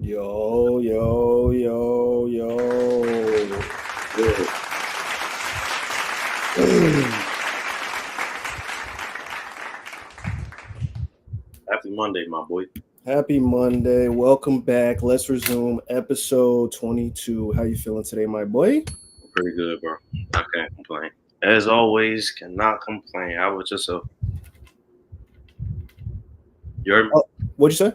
Yo, yo, yo, yo. Good. Happy Monday, my boy. Happy Monday. Welcome back. Let's resume episode 22. How you feeling today, my boy? I'm pretty good, bro. I can't complain. As always, cannot complain. How about yourself? You heard me? What'd you say?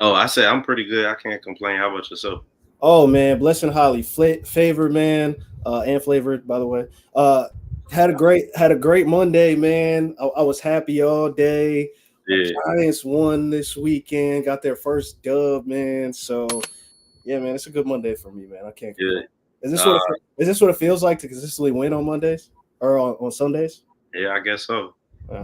Oh, I said I'm pretty good. I can't complain. How about yourself? Oh man, blessed and highly favored, man, and flavored, by the way. Had a great Monday, man. I was happy all day. Yeah. Giants won this weekend, got their first dub, man. So yeah, man, it's a good Monday for me, man. I can't complain. Yeah. Is this what it feels like to consistently win on Mondays or on Sundays? Yeah, I guess so.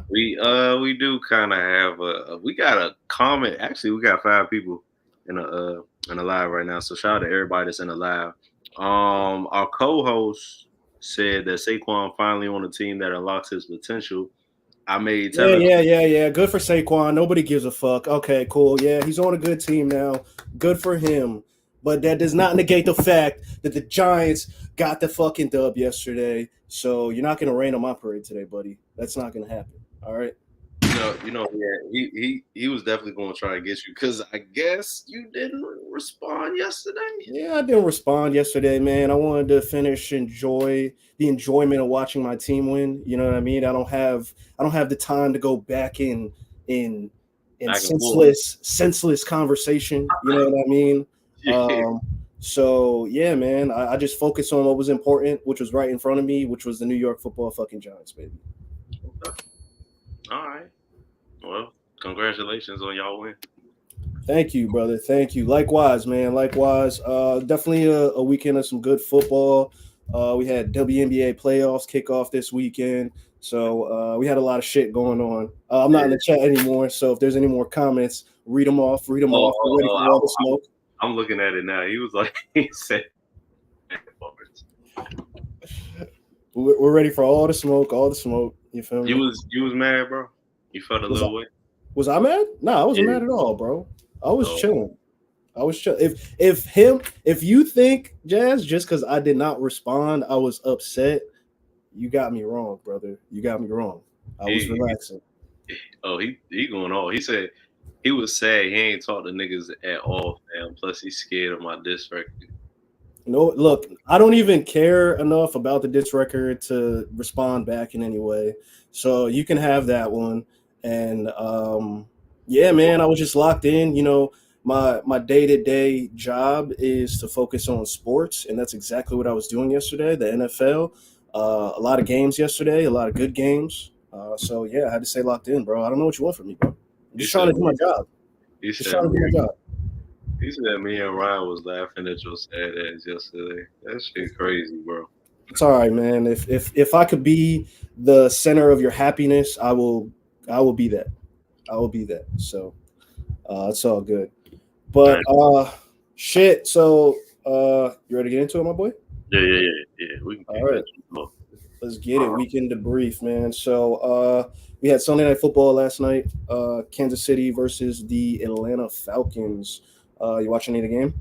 We do kind of have we got a comment. Actually, we got 5 people in a live right now. So shout out to everybody that's in the live. Our co-host said that Saquon finally on a team that unlocks his potential. I made yeah. Good for Saquon. Nobody gives a fuck. Okay, cool. Yeah, he's on a good team now. Good for him. But that does not negate the fact that the Giants got the fucking dub yesterday. So you're not gonna rain on my parade today, buddy. That's not gonna happen. All right. Yeah, he was definitely going to try to get you because I guess you didn't respond yesterday. Yeah, I didn't respond yesterday, man. I wanted to enjoy the enjoyment of watching my team win. You know what I mean? I don't have the time to go back in senseless conversation. You know what I mean? So yeah, man, I just focused on what was important, which was right in front of me, which was the New York Football fucking Giants, baby. Okay. All right. Well, congratulations on y'all win. Thank you, brother. Thank you. Likewise, man. Likewise. Definitely a weekend of some good football. We had WNBA playoffs kick off this weekend. So we had a lot of shit going on. I'm not in the chat anymore. So if there's any more comments, read them off. Read them off. We're ready for all the smoke. I'm looking at it now. He was like, he said, we're ready for all the smoke. All the smoke. You feel me? You was mad, bro. You felt a little way. Was I mad? Nah, I wasn't mad at all, bro. I was chilling. I was chill. If you think, Jazz, just because I did not respond, I was upset, you got me wrong, brother. You got me wrong. I was relaxing. He going on. He said he was sad. He ain't talked to niggas at all, man. Plus he's scared of my diss record. No, look, I don't even care enough about the diss record to respond back in any way. So you can have that one. And yeah, man, I was just locked in. You know, my day-to-day job is to focus on sports, and that's exactly what I was doing yesterday. The NFL, a lot of games yesterday, a lot of good games. So yeah, I had to stay locked in, bro. I don't know what you want from me, bro. I'm just trying to do my job. Just trying to do my job. He said me and Ryan was laughing at your sad ass yesterday. That shit crazy, bro. It's all right, man. If I could be the center of your happiness, I will be that. I will be that. So it's all good. But shit. So you ready to get into it, my boy? Yeah. We can all right. Let's get it. Weekend debrief, man. So we had Sunday Night Football last night. Kansas City versus the Atlanta Falcons. You watching any of the game?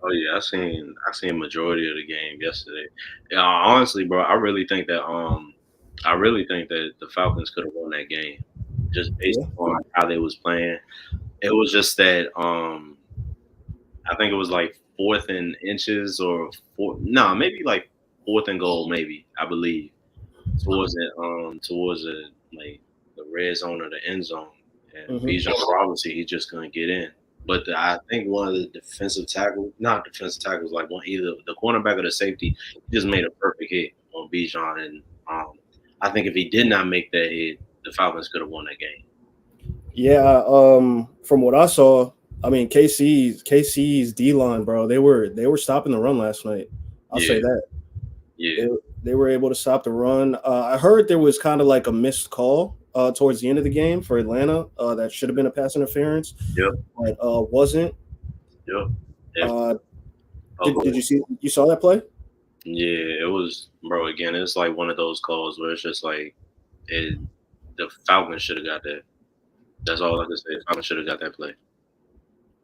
Oh yeah, I seen a majority of the game yesterday. Yeah, honestly, bro, I really think that the Falcons could have won that game just based on how they was playing. It was just that I think it was like 4th and inches or maybe like 4th and goal, maybe, I believe, towards the like the red zone or the end zone. And Bijan Robinson, he just couldn't get in. But I think one of the not defensive tackles, like either the cornerback or the safety, just made a perfect hit on Bijan. And I think if he did not make that hit, the Falcons could have won that game. Yeah, from what I saw, I mean KC's D-line, bro, they were stopping the run last night. I'll say that. Yeah. They were able to stop the run. I heard there was kind of like a missed call towards the end of the game for Atlanta that should have been a pass interference. Yep. But wasn't. Yep. Did you saw that play? Yeah, it was, bro. Again, it's like one of those calls where it's just like the Falcons should have got that. That's all I can say. Falcons should have got that play.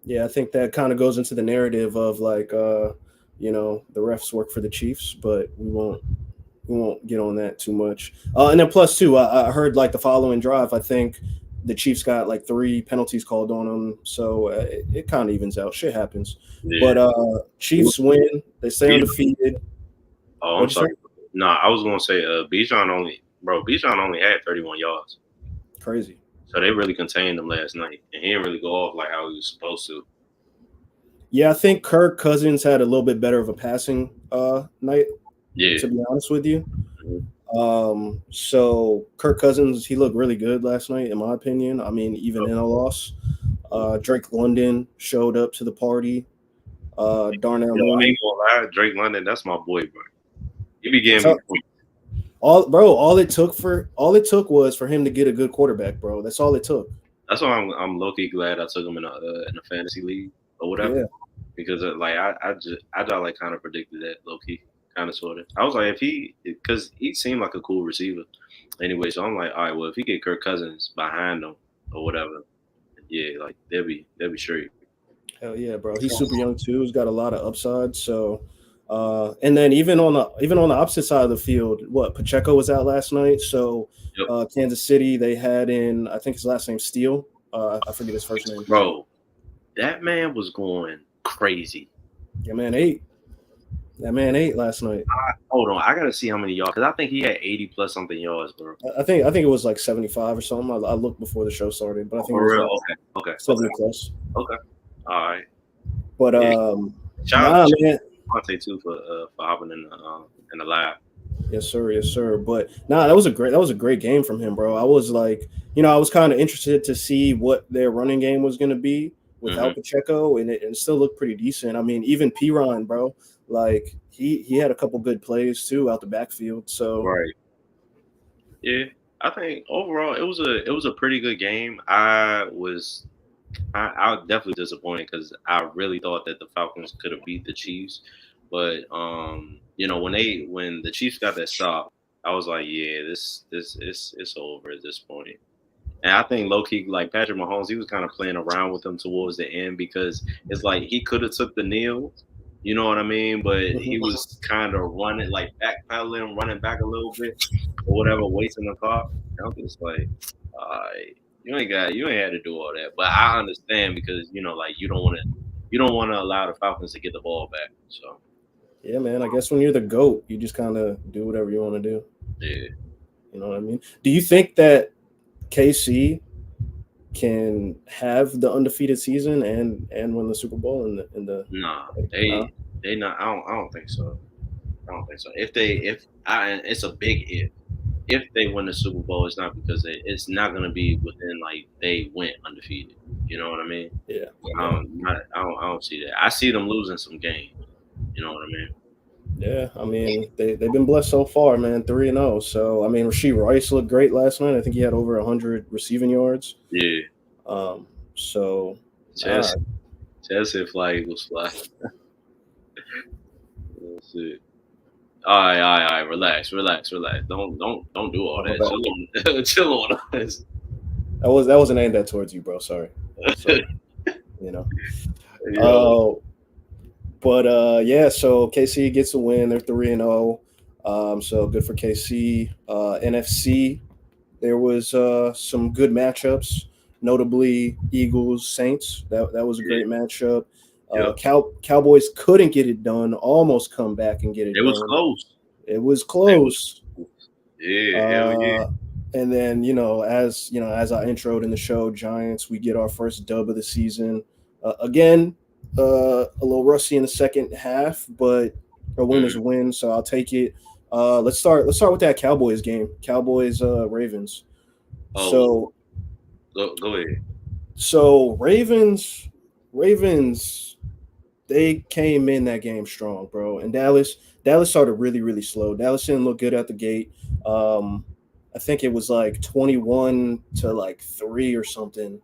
Yeah, I think that kind of goes into the narrative of like you know, the refs work for the Chiefs, but we won't get on that too much. And then plus too, I heard like the following drive, I think the Chiefs got like 3 penalties called on them, so it kind of evens out. Shit happens. Yeah. But Chiefs win. They stay undefeated. Oh, I'm sorry. No, I was gonna say Bijan only had 31 yards. Crazy. So they really contained him last night, and he didn't really go off like how he was supposed to. Yeah, I think Kirk Cousins had a little bit better of a passing night. Yeah, to be honest with you. So Kirk Cousins, he looked really good last night, in my opinion. I mean, even in a loss. Drake London showed up to the party. Darnell Mooney. I ain't gonna lie, Drake London, that's my boy, bro. He be getting me points. All it took was for him to get a good quarterback, bro. That's all it took. That's why I'm low-key glad I took him in a fantasy league or whatever. Yeah. Because like I just like kind of predicted that low-key. Kind of, sort of. I was like, because he seemed like a cool receiver anyway. So I'm like, all right, well, if he get Kirk Cousins behind him or whatever, yeah, like they'll be straight. Hell yeah, bro. He's super young too. He's got a lot of upside. So, and then even on the opposite side of the field, Pacheco was out last night. So, Kansas City, they had in, I think his last name Steele. I forget his first name. Bro, that man was going crazy. Yeah, man, That man ate last night. Hold on, I gotta see how many yards, because I think he had 80 plus something yards, bro. I think it was like 75 or something. I looked before the show started, but I think for real. Okay. 70 plus. Okay, all right. But Shout Nah, out man. to Devontae too for hopping in the live. Yes, sir. Yes, sir. But nah, that was a great game from him, bro. I was like, I was kind of interested to see what their running game was going to be Mm-hmm. without Pacheco, and it still looked pretty decent. I mean, even Piron, bro, like he had a couple good plays too out the backfield. So Right. Yeah. I think overall it was a pretty good game. I was definitely disappointed because I really thought that the Falcons could have beat the Chiefs, but when the Chiefs got that stop, I was like, yeah, this it's over at this point. And I think low key, like Patrick Mahomes, he was kind of playing around with them towards the end because it's like he could have took the kneel, you know what I mean? But he mhm. was kind of running, like backpedaling, running back a little bit or whatever, wasting the clock. And I'm just like, uh, you ain't had to do all that. But I understand because like you don't want to allow the Falcons to get the ball back. So Yeah, man. I guess when you're the GOAT, you just kind of do whatever you want to do. yeah, You know what I mean? Do you think that KC can have the undefeated season and win the Super Bowl in the nah, nah? they not. I don't think so. I don't think so. It's a big if. If they win the Super Bowl, it's not because it's not going to be within like they went undefeated. You know what I mean? Yeah, yeah, I don't see that. I see them losing some games. You know what I mean? yeah. I mean, they've been blessed so far, man. 3-0. So I mean, Rasheed Rice looked great last night. I think he had over 100 receiving yards. Yeah. Um, so nah, Chess, if flag Eagles fly. That's it. All right. Relax. Don't do all my that. bad. Chill on us. That wasn't aimed at towards you, bro. Sorry. So you know. Yo, But yeah, so KC gets a win. They're 3-0. So good for KC. NFC, there was some good matchups, notably Eagles Saints. That was a yeah, great matchup. yep. Cowboys couldn't get it done. Almost come back and get it It was done. close. It was It was close. close. Yeah, hell yeah. Uh, and then as I introed in the show, Giants, we get our first dub of the season. Again, a little rusty in the second half, but a win is Mm. a win, so I'll take it. Let's start with that Cowboys game. Cowboys Ravens. Oh, So go ahead. Ravens they came in that game strong, bro. And Dallas started really, really slow. Dallas didn't look good at the gate. I think it was like 21 to like 3 or something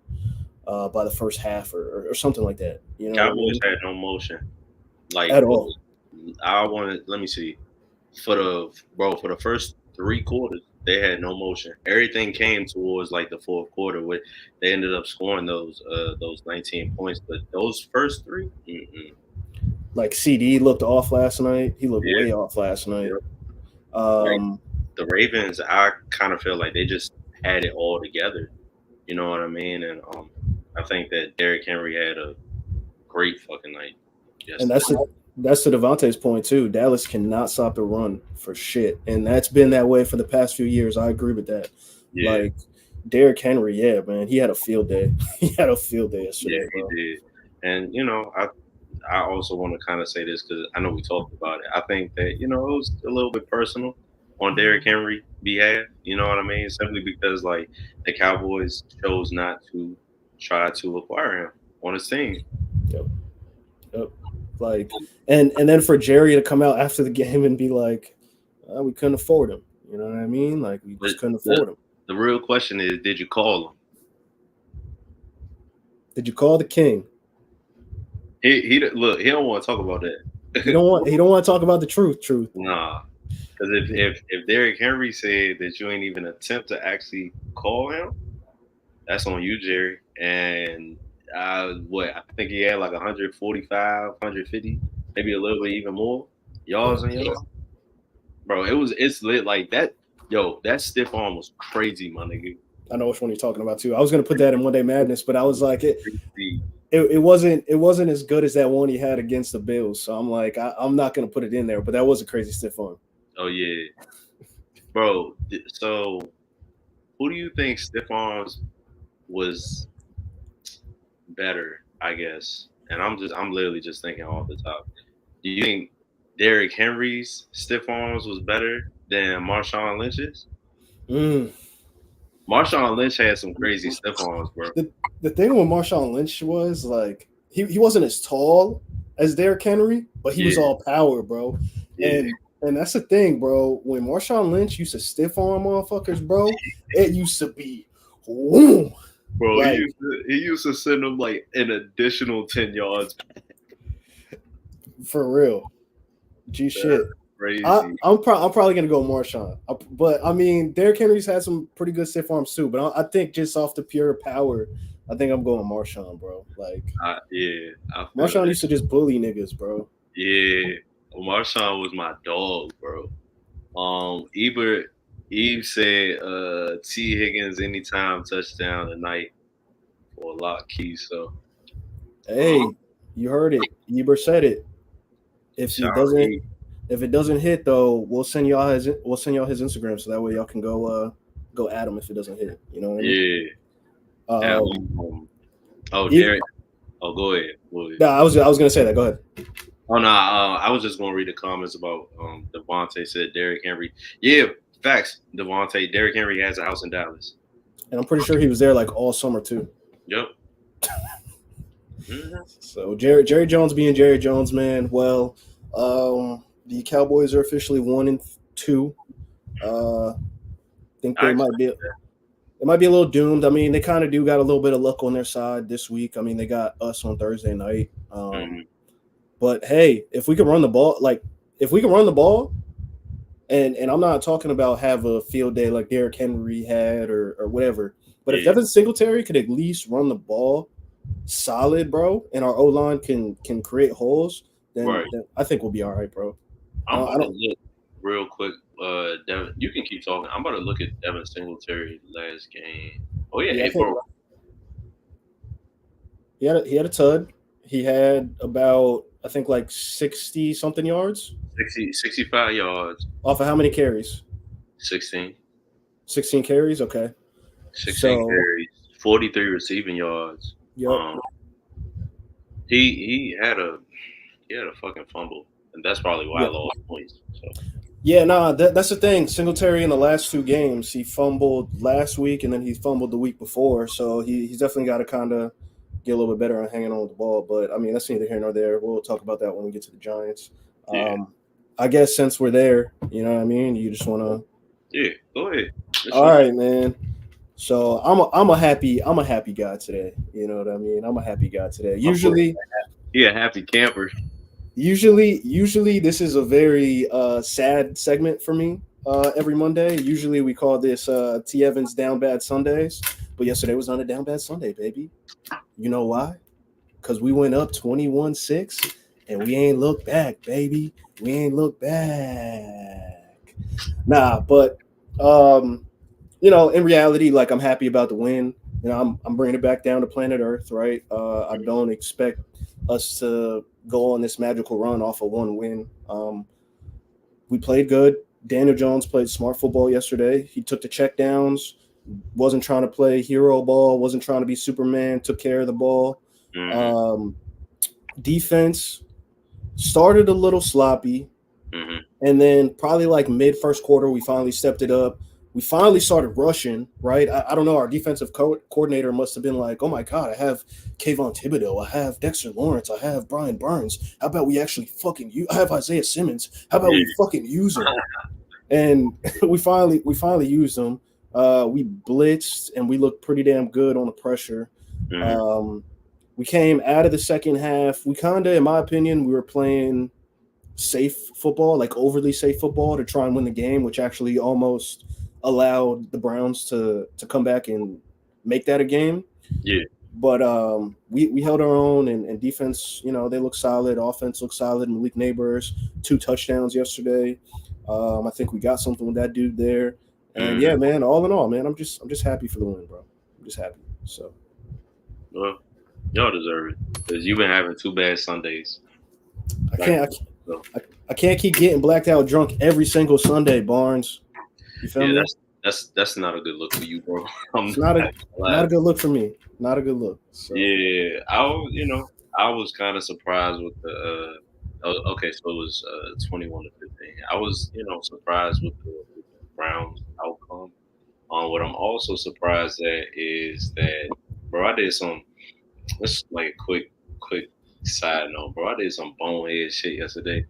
by the first half or something like that. You know what I Cowboys mean? had no motion. Like At all. I wanted. Let me see. For the first 3 quarters, they had no motion. Everything came towards like the fourth quarter, where they ended up scoring those 19 points. But those first three, Like CD looked off last night. He looked yeah, way off last night. yeah. Like Um, the Ravens, I kind of feel like they just had it all together. You know what I mean? And I think that Derrick Henry had a great fucking night and yesterday. that's to Devontae's point too. Dallas cannot stop the run for shit, and that's been that way for the past few years. I agree with that. Yeah, Like Derrick Henry, yeah, man, he had a field day. He had a field day yeah, yesterday, he bro. did. And I also want to kind of say this because I know we talked about it. I think that it was a little bit personal on Derrick Henry behalf. You know what I mean? Simply because like the Cowboys chose not to try to acquire him on his team. Yep, yep. Like, and then for Jerry to come out after the game and be like, we couldn't afford him. You know what I mean? Like, we But just couldn't the afford him. the real question is, did you call him? Did you call the king? He look. He don't want to talk about that. He don't want to talk about the truth. Truth. Nah, because if Derrick Henry said that you ain't even attempt to actually call him, that's on you, Jerry. And I think he had like 145, 150, maybe a little bit even more yards on yards. Bro, it's lit like that. Yo, that stiff arm was crazy, my nigga. I know which one you're talking about too. I was gonna put that in One Day Madness, but I was like, Crazy. it wasn't as good as that one he had against the Bills. So I'm like, I'm not gonna put it in there. But that was a crazy stiff arm. Oh yeah, bro. So who do you think stiff arms was better? I guess and I'm literally just thinking off the top. Do you think Derrick Henry's stiff arms was better than Marshawn Lynch's? Mm. Marshawn Lynch had some crazy stiff arms, bro. The thing with Marshawn Lynch was like he wasn't as tall as Derrick Henry, but he was all power, bro. Yeah. And that's the thing, bro. When Marshawn Lynch used to stiff arm motherfuckers, bro, it used to be whoom. Bro, Like, he used to send them like an additional 10 yards. for real. G shit. Crazy. I'm probably gonna go Marshawn, but I mean Derrick Henry's had some pretty good stiff arms too. But I think just off the pure power, I think I'm going Marshawn, bro. Like, Marshawn used to just bully niggas, bro. Yeah, Marshawn was my dog, bro. Eve said T Higgins anytime touchdown tonight for a lock key. So hey, you heard it. Eber said it. If it doesn't hit though, we'll send y'all his Instagram so that way y'all can go at him if it doesn't hit. You know what I mean? Yeah. Derek. Oh, go ahead. No, I was gonna say that. Go ahead. Oh no, I was just gonna read the comments about Devontae said Derrick Henry. Yeah, facts. Devontae, Derrick Henry has a house in Dallas, and I'm pretty sure he was there like all summer too. Yep. So Jerry Jones being Jerry Jones, man. Well, the Cowboys are officially 1-2. Think they might be. It might be a little doomed. I mean, they kind of do got a little bit of luck on their side this week. I mean, they got us on Thursday night. But hey, if we can run the ball, and I'm not talking about have a field day like Derrick Henry had or whatever. But if Devin Singletary could at least run the ball solid, bro, and our O-line can create holes, then I think we'll be all right, bro. I'm about to look real quick. Devin, you can keep talking. I'm about to look at Devin Singletary last game. Oh yeah, he had a tud. He had about I think like 60 something yards. 65 yards. Off of how many carries? 16. 16 carries, okay. 16 carries, 43 receiving yards. Yep. He had a fucking fumble, and that's probably why I lost points. So. Yeah, that's the thing. Singletary in the last 2 games, he fumbled last week and then he fumbled the week before. So he's definitely got to kind of get a little bit better on hanging on with the ball. But I mean, that's neither here nor there. We'll talk about that when we get to the Giants. Yeah. I guess since we're there, you know what I mean? You just want to. Yeah, go ahead. All right, man. So I'm a happy guy today. You know what I mean? I'm a happy guy today. Usually, a happy camper. Usually this is a very sad segment for me every Monday. Usually we call this T. Evans Down Bad Sundays, but yesterday was not a Down Bad Sunday, baby. You know why? Because we went up 21-6 and we ain't looked back, baby. We ain't looked back. Nah, but in reality, like I'm happy about the win. You know, I'm bringing it back down to planet Earth, right? I don't expect us to go on this magical run off of one win. We played good. Daniel Jones played smart football yesterday. He took the checkdowns, wasn't trying to play hero ball, wasn't trying to be Superman, took care of the ball. Defense started a little sloppy, and then probably like mid first quarter, we finally stepped it up. We finally started rushing, right? I don't know. Our defensive coordinator must have been like, oh, my God, I have Kayvon Thibodeau. I have Dexter Lawrence. I have Brian Burns. How about we actually fucking use – I have Isaiah Simmons. How about we fucking use him? And we finally used him. We blitzed, and we looked pretty damn good on the pressure. We came out of the second half. We kind of, in my opinion, we were playing safe football, like overly safe football to try and win the game, which actually almost – allowed the Browns to come back and make that a game. Yeah. But we held our own, and defense, you know, they look solid. Offense looks solid. Malik Neighbors, 2 touchdowns yesterday. I think we got something with that dude there. And yeah, man, all in all, man, I'm just happy for the win, bro. I'm just happy. So. Well, y'all deserve it because you've been having 2 bad Sundays. I can't keep getting blacked out drunk every single Sunday, Barnes. You feel me? That's not a good look for you, bro. It's not a good look for me. Not a good look. So. Yeah, I was kind of surprised with the. Okay, so it was 21-15. I was, surprised with the Browns outcome. What I'm also surprised at is that, bro, I did some. Let's like a quick side note, bro. I did some bonehead shit yesterday.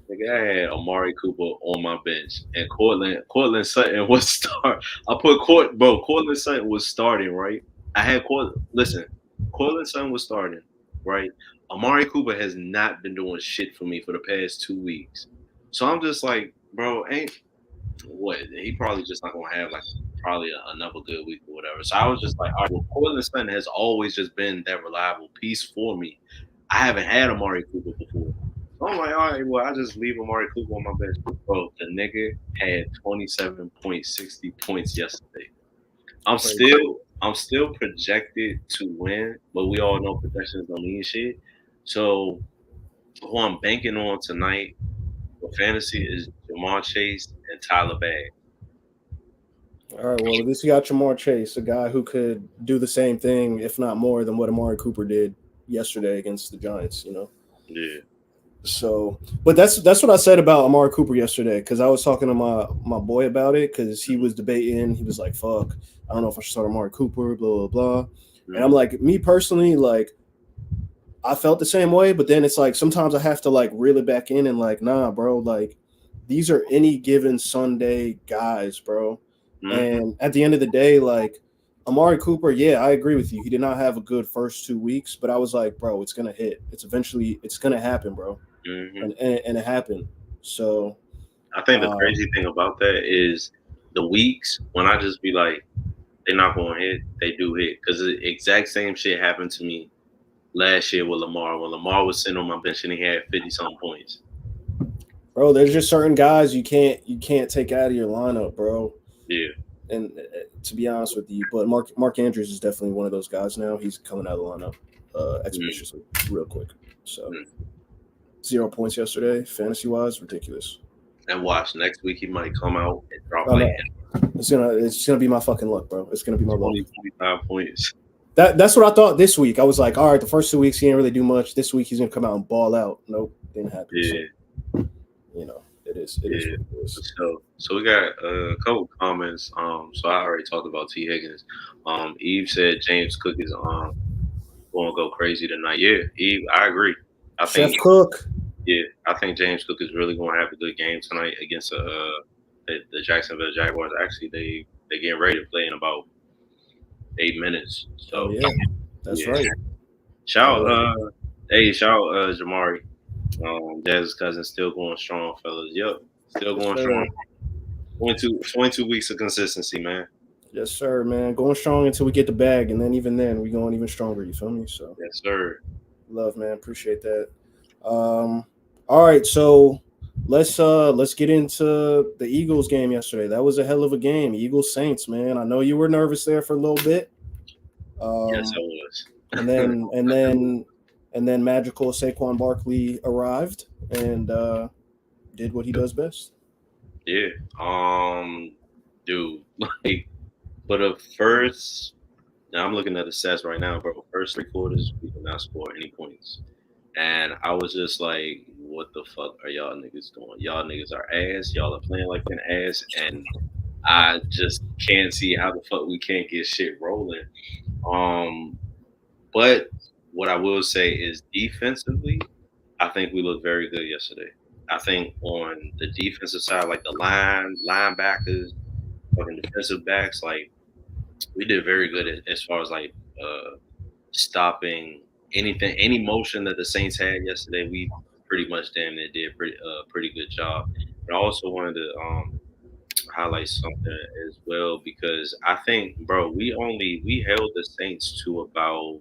Nigga, I had Amari Cooper on my bench, and Cortland Sutton was start. I put Cortland Sutton was starting, right? I had Cortland Sutton was starting, right? Amari Cooper has not been doing shit for me for the past 2 weeks, so I'm just like, bro, ain't what he probably just not gonna have like probably another good week or whatever. So I was just like, all right, well, Cortland Sutton has always just been that reliable piece for me. I haven't had Amari Cooper before. So I'm like, all right, well, I just leave Amari Cooper on my bench. Bro, the nigga had 27.60 points yesterday. I'm still projected to win, but we all know projections don't mean shit. So who I'm banking on tonight for fantasy is Jamar Chase and Tyler Bag. All right, well, at least you got Jamar Chase, a guy who could do the same thing, if not more, than what Amari Cooper did yesterday against the Giants. Yeah. So, but that's what I said about Amari Cooper yesterday, because I was talking to my boy about it, because he was debating. He was like, "Fuck, I don't know if I should start Amari Cooper." Blah blah blah. And I'm like, me personally, like, I felt the same way, but then it's like sometimes I have to like reel it back in and like, nah, bro, like these are any given Sunday guys, bro. And at the end of the day, like Amari Cooper, yeah, I agree with you. He did not have a good first 2 weeks, but I was like, bro, it's gonna hit. It's gonna happen, bro. And it happened. So I think the crazy thing about that is the weeks when I just be like, they're not going to hit, they do hit. Because the exact same shit happened to me last year with Lamar. When Lamar was sitting on my bench and he had 50-something points. Bro, there's just certain guys you can't take out of your lineup, bro. Yeah. And to be honest with you, but Mark Andrews is definitely one of those guys now. He's coming out of the lineup expeditiously, real quick. So 0 points yesterday, fantasy wise, ridiculous. And watch, next week he might come out and drop it's gonna be my fucking luck, bro. It's gonna be my 25 points. That's what I thought this week. I was like, all right, the first 2 weeks he didn't really do much. This week he's gonna come out and ball out. Nope, didn't happen. Yeah. So, it is what it is. So we got a couple comments. So I already talked about T. Higgins. Eve said James Cook is going to go crazy tonight. Yeah, Eve, I agree. I think Cook. Yeah, I think James Cook is really going to have a good game tonight against the Jacksonville Jaguars. Actually, they getting ready to play in about 8 minutes. So that's right. Shout Jamari. Jazz's cousin still going strong, fellas. Yep, still going strong. 22 weeks of consistency, man. Yes, sir, man. Going strong until we get the bag, and then even then we going even stronger. You feel me? So yes, sir. Love, man. Appreciate that. All right, so let's get into the Eagles game yesterday. That was a hell of a game. Eagles Saints, man. I know you were nervous there for a little bit. Yes, I was. and then magical Saquon Barkley arrived and did what he does best. Yeah. Dude, like for the first, now I'm looking at the stats right now, bro. First 3 quarters, we did not score any points. And I was just like, what the fuck are y'all niggas doing? Y'all niggas are ass. Y'all are playing like an ass. And I just can't see how the fuck we can't get shit rolling. But what I will say is defensively, I think we looked very good yesterday. I think on the defensive side, like the linebackers, fucking defensive backs, like we did very good as far as like stopping any motion that the Saints had yesterday. We pretty much damn near did pretty good job. But I also wanted to highlight something as well because I think, bro, we held the Saints to about,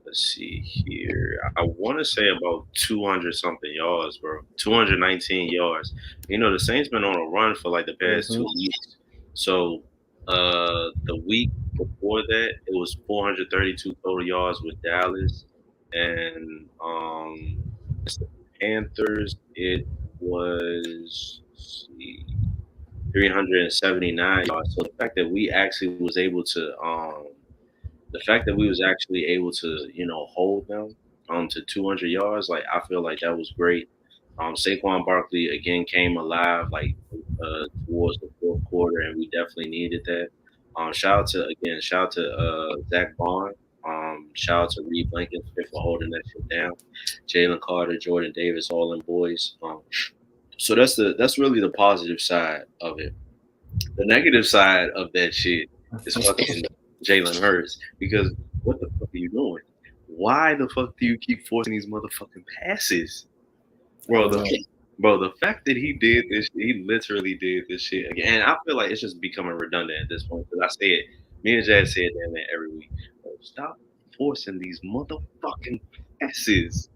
let's see here, I want to say about 200 something yards, bro. 219 yards. The Saints been on a run for like the past 2 weeks. So the week before that, it was 432 total yards with Dallas, and the Panthers, it was 379 yards. So the fact that we actually was able to hold them to 200 yards. Like I feel like that was great. Saquon Barkley again came alive like towards the fourth quarter, and we definitely needed that. Shout out to Zach Bond. Shout out to Reed Blankenship for holding that shit down. Jalen Carter, Jordan Davis, all them boys. So that's really the positive side of it. The negative side of that shit is fucking Jalen Hurts, because what the fuck are you doing? Why the fuck do you keep forcing these motherfucking passes, bro? The fact that he did this, he literally did this shit again, and I feel like it's just becoming redundant at this point. Because I say it, me and Jazz say it damn near every week. Bro, stop forcing these motherfucking passes.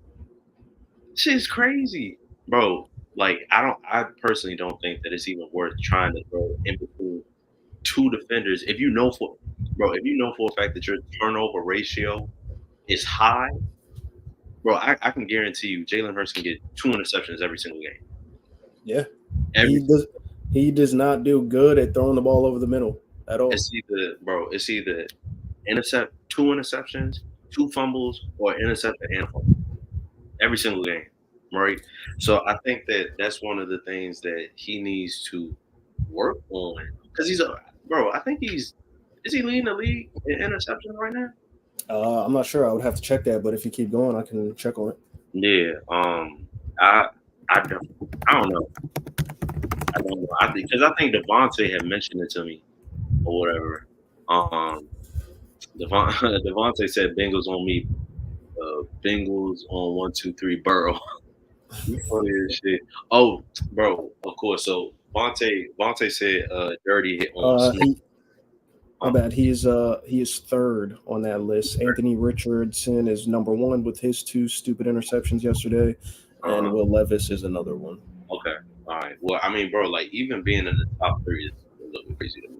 Shit's crazy, bro. Like I personally don't think that it's even worth trying to throw in between two defenders. If you know for a fact that your turnover ratio is high, bro, I can guarantee you Jalen Hurts can get 2 interceptions every single game. Yeah, he does not do good at throwing the ball over the middle at all. It's either intercept 2 interceptions, 2 fumbles, or intercept a handful every single game, right? So I think that that's one of the things that he needs to work on, because I think is he leading the league in interceptions right now? I'm not sure. I would have to check that, but if you keep going, I can check on it. Yeah. I I don't I don't know. I don't know. I think Devontae had mentioned it to me or whatever. Devontae said Bengals on me. Bengals on 1, 2, 3 Burrow. You funny as shit. Oh, bro, of course. So Vontae said dirty hit on Smith. My bad. He is third on that list. Anthony Richardson is number one with his 2 stupid interceptions yesterday, and Will Levis is another one. Okay, all right. Well, I mean, bro, like even being in the top 3 is a little crazy to me.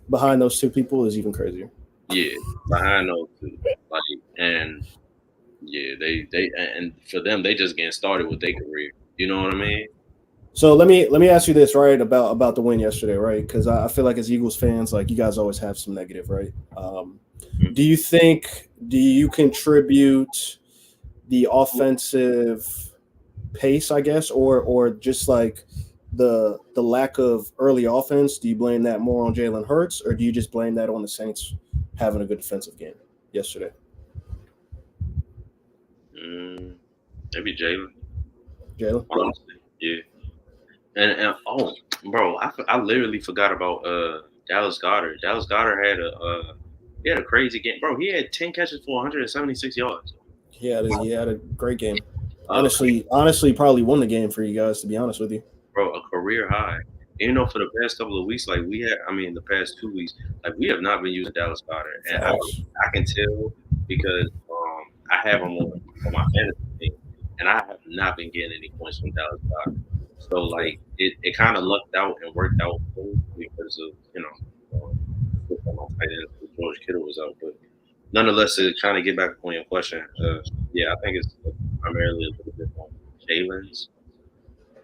Behind those 2 people is even crazier. Yeah, behind those 2, like, and yeah, they and for them, they just getting started with their career. You know what I mean? So let me ask you this, right, about the win yesterday, right? Because I feel like as Eagles fans, like you guys always have some negative, right? Do you contribute the offensive pace, I guess, or just like the lack of early offense? Do you blame that more on Jalen Hurts, or do you just blame that on the Saints having a good defensive game yesterday? Maybe Jalen. Honestly, yeah. And oh, bro, I literally forgot about Dallas Goedert. Dallas Goedert had a crazy game, bro. He had 10 catches for 176 yards. He had a great game. Honestly, probably won the game for you guys, to be honest with you. Bro, a career high. And, for the past couple of weeks, like the past 2 weeks, like we have not been using Dallas Goedert, and I can tell because I have him on my fantasy team, and I have not been getting any points from Dallas Goedert. So like it kind of lucked out and worked out because of George Kittle was out, but nonetheless, to kind of get back on your question, yeah, I think it's primarily a little bit on Jalen's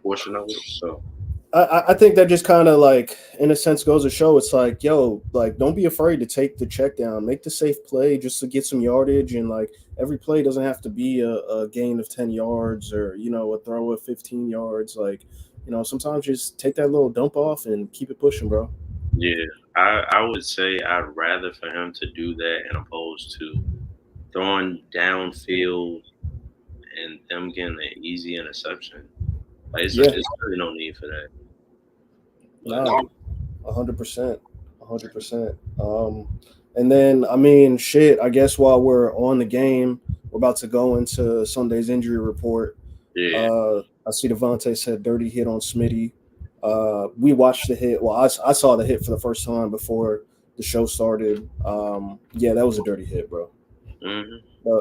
portion of it. So I think that just kind of like, in a sense, goes to show it's like, yo, like don't be afraid to take the check down, make the safe play just to get some yardage, and like every play doesn't have to be a gain of 10 yards or a throw of 15 yards. Like sometimes just take that little dump off and keep it pushing, bro. Yeah, I would say I'd rather for him to do that as opposed to throwing downfield and them getting an easy interception. Like, it's really no need for that. No, 100%, 100%. And then, I mean, shit, I guess while we're on the game, we're about to go into Sunday's injury report. Yeah. I see Devontae said dirty hit on Smitty. We watched the hit. Well, I saw the hit for the first time before the show started. Yeah, that was a dirty hit, bro. Mm-hmm.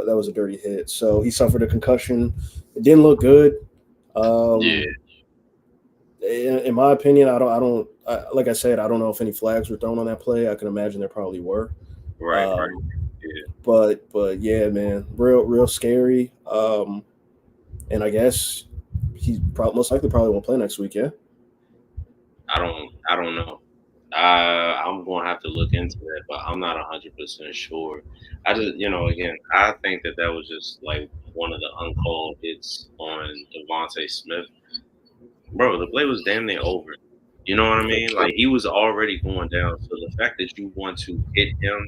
That was a dirty hit. So he suffered a concussion. It didn't look good. Yeah. In my opinion, like I said, I don't know if any flags were thrown on that play. I can imagine there probably were. Right. Right. Yeah. But yeah, man, real scary. And I guess he most likely probably won't play next week. Yeah. I don't know. I'm gonna have to look into that, but I'm not 100% sure. I just, again, I think that was just like one of the uncalled hits on Devontae Smith. Bro, the play was damn near over. You know what I mean? Like he was already going down. So the fact that you want to hit him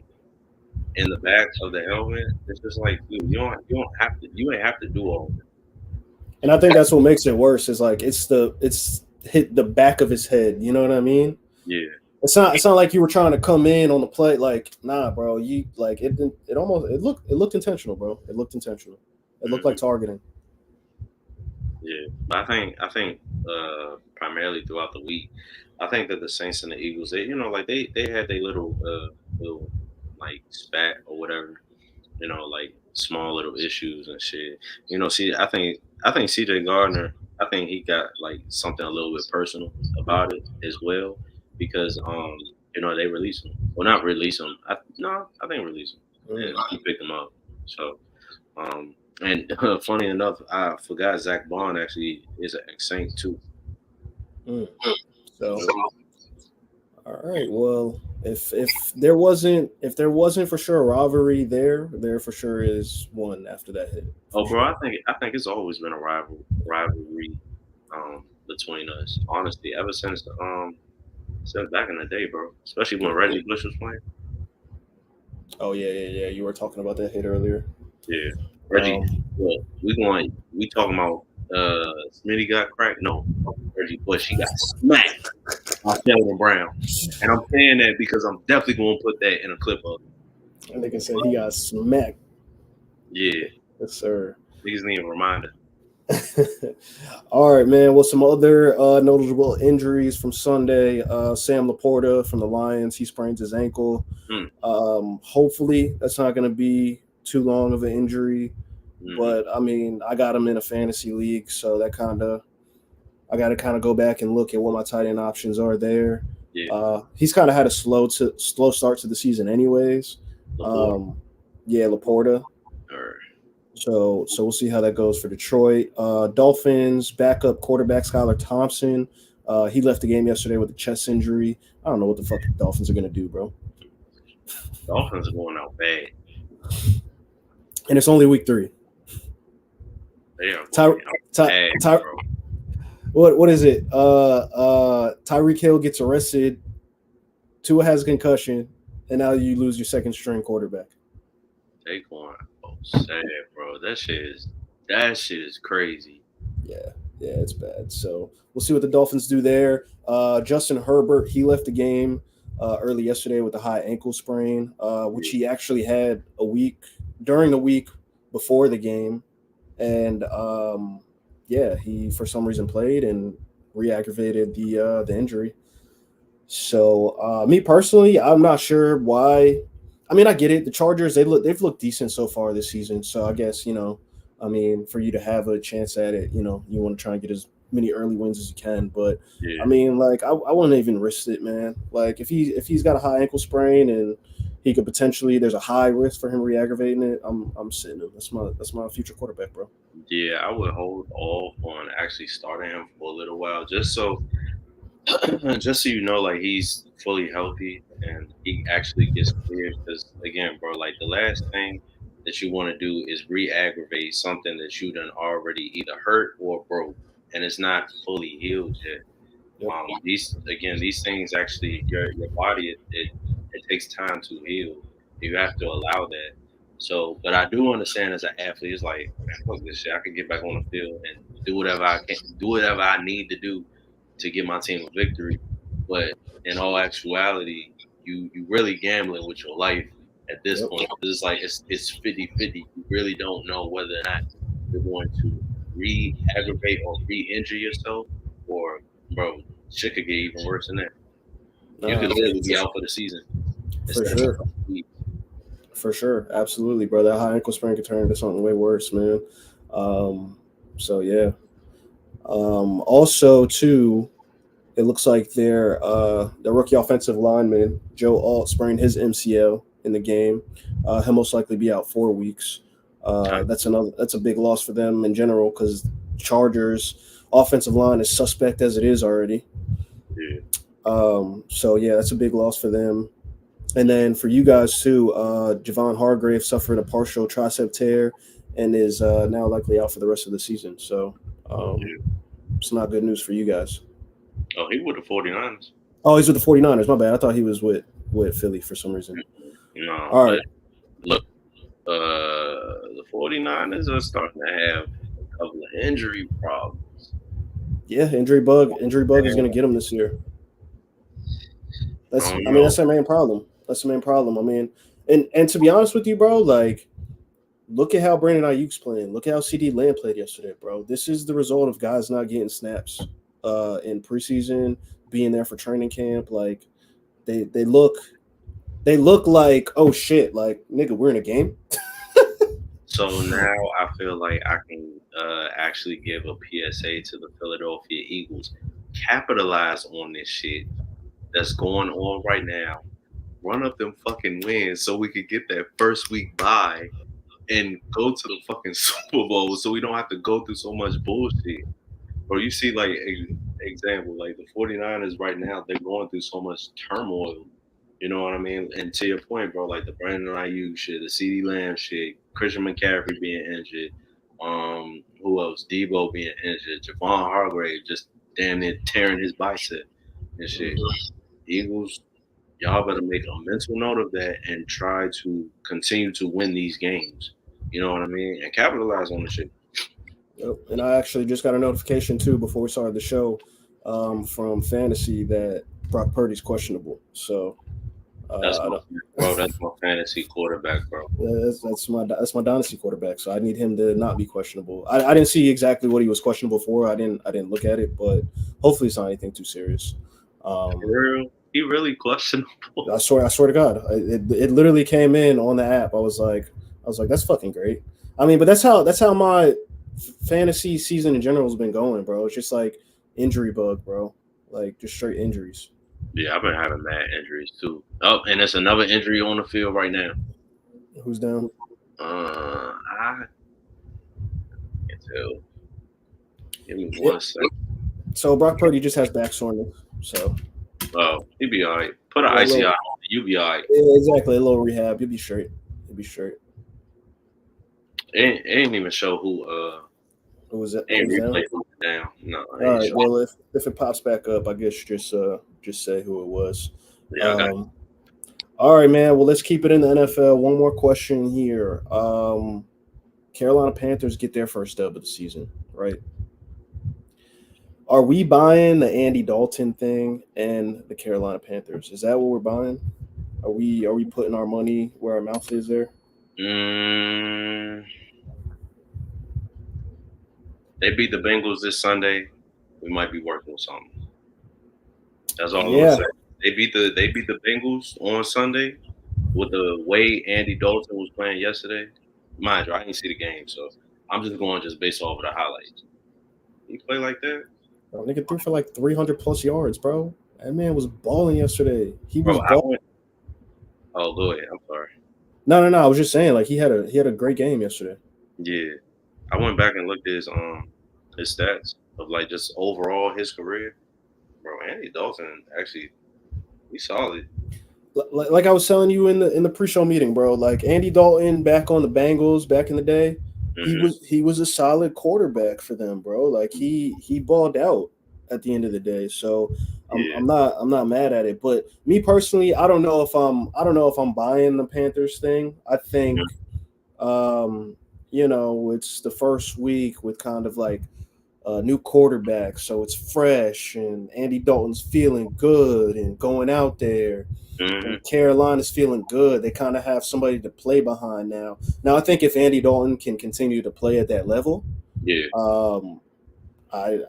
in the back of the helmet, it's just like, dude, you ain't have to do all that. And I think that's what makes it worse. Is like it's hit the back of his head. You know what I mean? Yeah. It's not like you were trying to come in on the play. Like, nah, bro. You like it. It looked intentional, bro. It looked intentional. It looked like targeting. Yeah, but I think primarily throughout the week, I think that the Saints and the Eagles, they had their little like spat or whatever, like small little issues and shit. See, I think CJ Gardner, I think he got like something a little bit personal about it as well because they released him. Well, not release him. I think release him. And he picked him up. So and funny enough, I forgot Zach Bond actually is an ex-Saint too. So, all right. Well, if there wasn't for sure a rivalry there for sure is one after that hit. Oh, bro, I think it's always been a rivalry between us. Honestly, ever since back in the day, bro. Especially when Reggie Bush was playing. Oh yeah. You were talking about that hit earlier. Yeah, Reggie. Look, we talking about Smitty got cracked. No, Reggie Bush, he got smacked by Sheldon Brown, and I'm saying that because I'm definitely going to put that in a clip of it. And they can say he got smacked. Yeah, yes, sir. Niggas need a reminder. All right, man. Well, some other notable injuries from Sunday. Sam Laporta from the Lions, he sprains his ankle. Hopefully, that's not going to be too long of an injury. But I mean, I got him in a fantasy league, so I got to kind of go back and look at what my tight end options are there. Yeah. He's kind of had a slow start to the season, anyways. Laporta. Laporta. So we'll see how that goes for Detroit. Dolphins backup quarterback Skylar Thompson. He left the game yesterday with a chest injury. I don't know what the fuck the Dolphins are gonna do, bro. Dolphins are going out bad, and it's only week 3. They are bad, bro. What is it? Tyreek Hill gets arrested. Tua has a concussion, and now you lose your second string quarterback. They going sad, bro. That shit is crazy. Yeah, it's bad. So we'll see what the Dolphins do there. Justin Herbert, he left the game early yesterday with a high ankle sprain, which he actually had during the week before the game, and he for some reason played and re-aggravated the injury. So me personally, I'm not sure why. I mean, I get it. The Chargers, they've looked decent so far this season. So I guess, for you to have a chance at it, you want to try and get as many early wins as you can. But I mean, like, I wouldn't even risk it, man. Like, if he's got a high ankle sprain and he could potentially, there's a high risk for him re-aggravating it, I'm sitting him. That's my future quarterback, bro. Yeah, I would hold off on actually starting him for a little while, just so you know, like, he's fully healthy and he actually gets cleared. Because again, bro, like, the last thing that you want to do is re-aggravate something that you done already either hurt or broke, and it's not fully healed yet. Yep. These things actually, your body, it takes time to heal. You have to allow that. So, but I do understand as an athlete, it's like, man, fuck this shit. I can get back on the field and do whatever I need to do to get my team a victory. But in all actuality, you really gambling with your life at this point. It's like it's 50-50. You really don't know whether or not you're going to re-aggravate or re-injure yourself, or, bro, shit could get even worse than that. You could literally be out for the season. For sure. For sure. Absolutely, bro. That high ankle sprain could turn into something way worse, man. So, yeah. Also, too, it looks like the rookie offensive lineman, Joe Alt, sprained his MCL in the game. He'll most likely be out 4 weeks. That's a big loss for them in general because Chargers offensive line is suspect as it is already. Yeah. That's a big loss for them. And then for you guys too, Javon Hargrave suffered a partial tricep tear and is now likely out for the rest of the season. So it's not good news for you guys. Oh, he with the 49ers. Oh, he's with the 49ers. My bad. I thought he was with Philly for some reason. No, All right. Look, the 49ers are starting to have a couple of injury problems. Yeah, injury bug is going to get him this year. That's the main problem. That's the main problem. I mean, and to be honest with you, bro, like, look at how Brandon Ayuk's playing. Look at how CD Lamb played yesterday, bro. This is the result of guys not getting snaps in preseason, being there for training camp. Like, they look like, oh shit, like, nigga, we're in a game. So now I feel like I can actually give a PSA to the Philadelphia Eagles. Capitalize on this shit that's going on right now. Run up them fucking wins so we could get that first week bye and go to the fucking Super Bowl so we don't have to go through so much bullshit. Or you see, like, example, like the 49ers right now, they're going through so much turmoil. You know what I mean? And to your point, bro, like the Brandon Ayuk shit, the CD Lamb shit, Christian McCaffrey being injured, who else? Debo being injured, Javon Hargrave just damn near tearing his bicep and shit. Eagles, y'all better make a mental note of that and try to continue to win these games. You know what I mean? And capitalize on the shit. Yep. And I actually just got a notification too before we started the show from Fantasy that Brock Purdy's questionable. So that's my fantasy quarterback, bro. That's my dynasty quarterback. So I need him to not be questionable. I didn't see exactly what he was questionable for. I didn't look at it, but hopefully it's not anything too serious. He really questionable. I swear to God, it literally came in on the app. I was like, that's fucking great. I mean, but that's how my fantasy season in general has been going, bro. It's just like injury bug, bro. Like just straight injuries. Yeah, I've been having mad injuries too. Oh, and there's another injury on the field right now. Who's down? I can't tell. Give me 1 second. So Brock Purdy just has back soreness. So. Oh, he'll be all right. Put an ICI on it. You'll be all right. Yeah, exactly. A little rehab. You'll be straight. It ain't even show who was it? Down. No. All right. Sure. Well, if it pops back up, I guess just say who it was. Yeah. All right, man. Well, let's keep it in the NFL. One more question here. Carolina Panthers get their first dub of the season, right? Are we buying the Andy Dalton thing and the Carolina Panthers? Is that what we're buying? Are we putting our money where our mouth is there? They beat the Bengals this Sunday. We might be working with something. That's all I'm gonna say. They beat the Bengals on Sunday with the way Andy Dalton was playing yesterday. Mind you, I didn't see the game, so I'm just going based off of the highlights. He play like that? Bro, nigga threw for like 300 plus yards, bro. That man was balling yesterday. He was balling. Oh, go ahead. I'm sorry. No. I was just saying, like he had a great game yesterday. Yeah, I went back and looked at his stats of like just overall his career. Bro, Andy Dalton actually, he's solid. Like I was telling you in the pre-show meeting, bro. Like Andy Dalton back on the Bengals back in the day. He was a solid quarterback for them, bro. Like he balled out at the end of the day. So I'm not mad at it. But me personally, I don't know if I'm buying the Panthers thing. I think it's the first week with kind of like a new quarterback, so it's fresh and Andy Dalton's feeling good and going out there. And Carolina's feeling good. They kind of have somebody to play behind now. Now, I think if Andy Dalton can continue to play at that level, I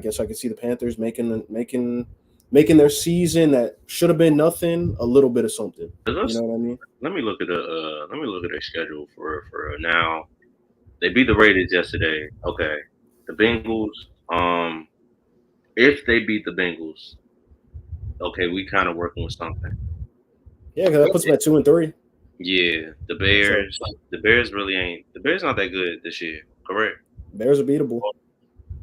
guess I could see the Panthers making their season that should have been nothing a little bit of something. You know what I mean? Let me look at their schedule for now. They beat the Raiders yesterday. Okay, the Bengals. If they beat the Bengals. Okay, we kind of working with something. Yeah, because that puts them at 2-3. Yeah, the Bears. The Bears really ain't. The Bears not that good this year. Correct. Bears are beatable.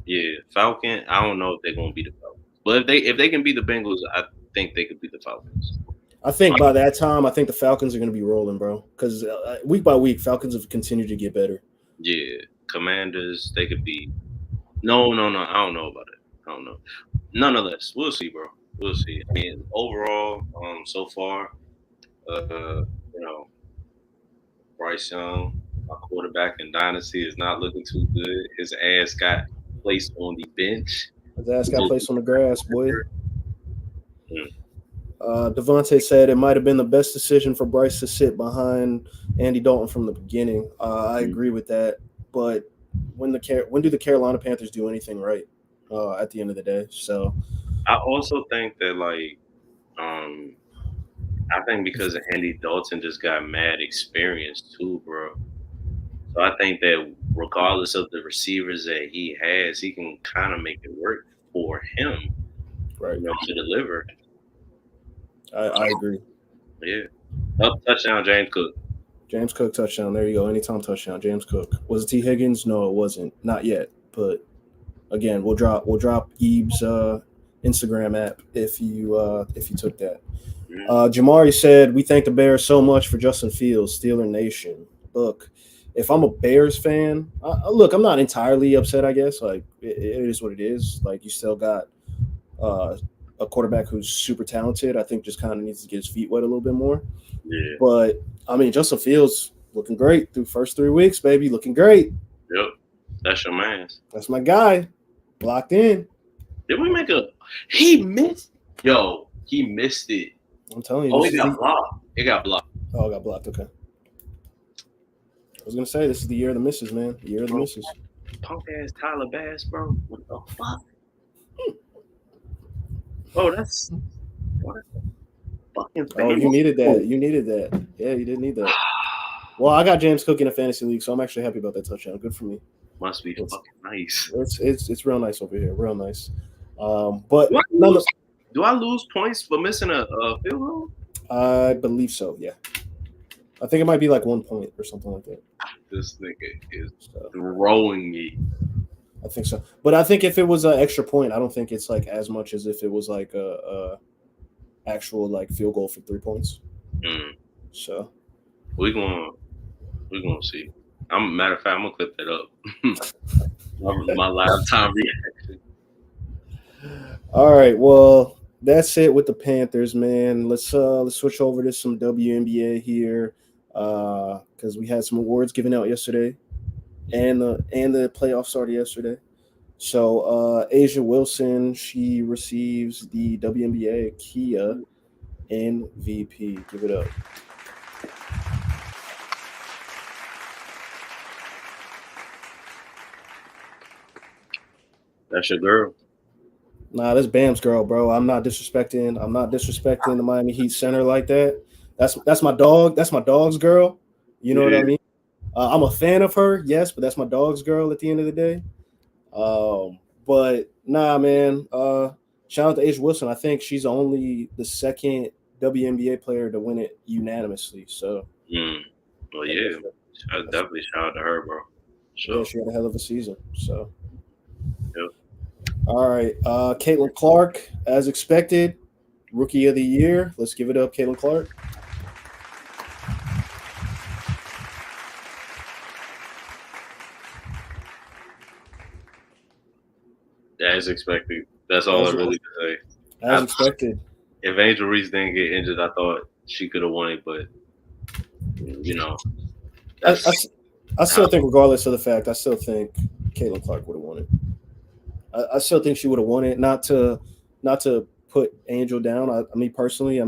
Yeah, Falcon. I don't know if they're gonna beat the Falcons, but if they can beat the Bengals, I think they could beat the Falcons. I think by that time, I think the Falcons are gonna be rolling, bro. Because week by week, Falcons have continued to get better. Yeah, Commanders. They could be. No. I don't know about it. I don't know. Nonetheless, we'll see, bro. We'll see. I mean, overall, so far, you know, Bryce Young, my quarterback in Dynasty, is not looking too good. His ass got placed on the bench. His ass got placed on the grass, boy. Mm. Devontae said it might have been the best decision for Bryce to sit behind Andy Dalton from the beginning. I agree with that, but when do the Carolina Panthers do anything right? At the end of the day, so I also think that I think because Andy Dalton just got mad experience too, bro. So I think that regardless of the receivers that he has, he can kind of make it work for him, right, to deliver. I agree. Yeah. Touchdown, James Cook. James Cook touchdown. There you go. Anytime touchdown. James Cook. Was it T Higgins? No, it wasn't. Not yet. But again, we'll drop Ebe's Instagram app if you took that. Jamari said, "We thank the Bears so much for Justin Fields, Steeler Nation." Look, if I'm a Bears fan, look, I'm not entirely upset. I guess like it is what it is. Like you still got a quarterback who's super talented. I think just kind of needs to get his feet wet a little bit more. Yeah. But I mean, Justin Fields looking great through first 3 weeks, baby, looking great. Yep, that's your man. That's my guy, locked in. Did we make a? He missed. Yo, he missed it. I'm telling you. Oh, it got blocked. It got blocked. Oh, it got blocked. Okay. I was gonna say this is the year of the misses, man. The year of the misses. Punk ass Tyler Bass, bro. What the fuck? Oh, that's fucking. Oh, you needed that. You needed that. Yeah, you did need that. Well, I got James Cook in a fantasy league, so I'm actually happy about that touchdown. Good for me. Must be fucking nice. It's real nice over here. Real nice. But do I lose points for missing a field goal? I believe so. Yeah. I think it might be like 1 point or something like that. This nigga is throwing me. I think so, but I think if it was an extra point, I don't think it's like as much as if it was like a actual like field goal for 3 points. So we're gonna see. Matter of fact, I'm gonna clip that up. my live time reaction. All right, well, that's it with the Panthers, man. Let's switch over to some WNBA here, because we had some awards given out yesterday, and the playoffs started yesterday. So Asia Wilson, she receives the WNBA Kia MVP. Give it up. That's your girl. Nah, that's Bam's girl, bro. I'm not disrespecting the Miami Heat center like that. That's my dog. That's my dog's girl. You know what I mean? I'm a fan of her, yes, but that's my dog's girl at the end of the day. But nah, man. Shout out to Asia Wilson. I think she's only the second WNBA player to win it unanimously. So, well, yeah, I definitely shout out to her, bro. Sure. Yeah, she had a hell of a season. So, yep. All right, Caitlin Clark, as expected, Rookie of the Year. Let's give it up, Caitlin Clark. As expected. That's all I really can say. As expected. If Angel Reese didn't get injured, I thought she could have won it, but I still think, regardless of the fact, I still think Caitlin Clark would have won it. I still think she would have won it. Not to put Angel down. I mean, personally, I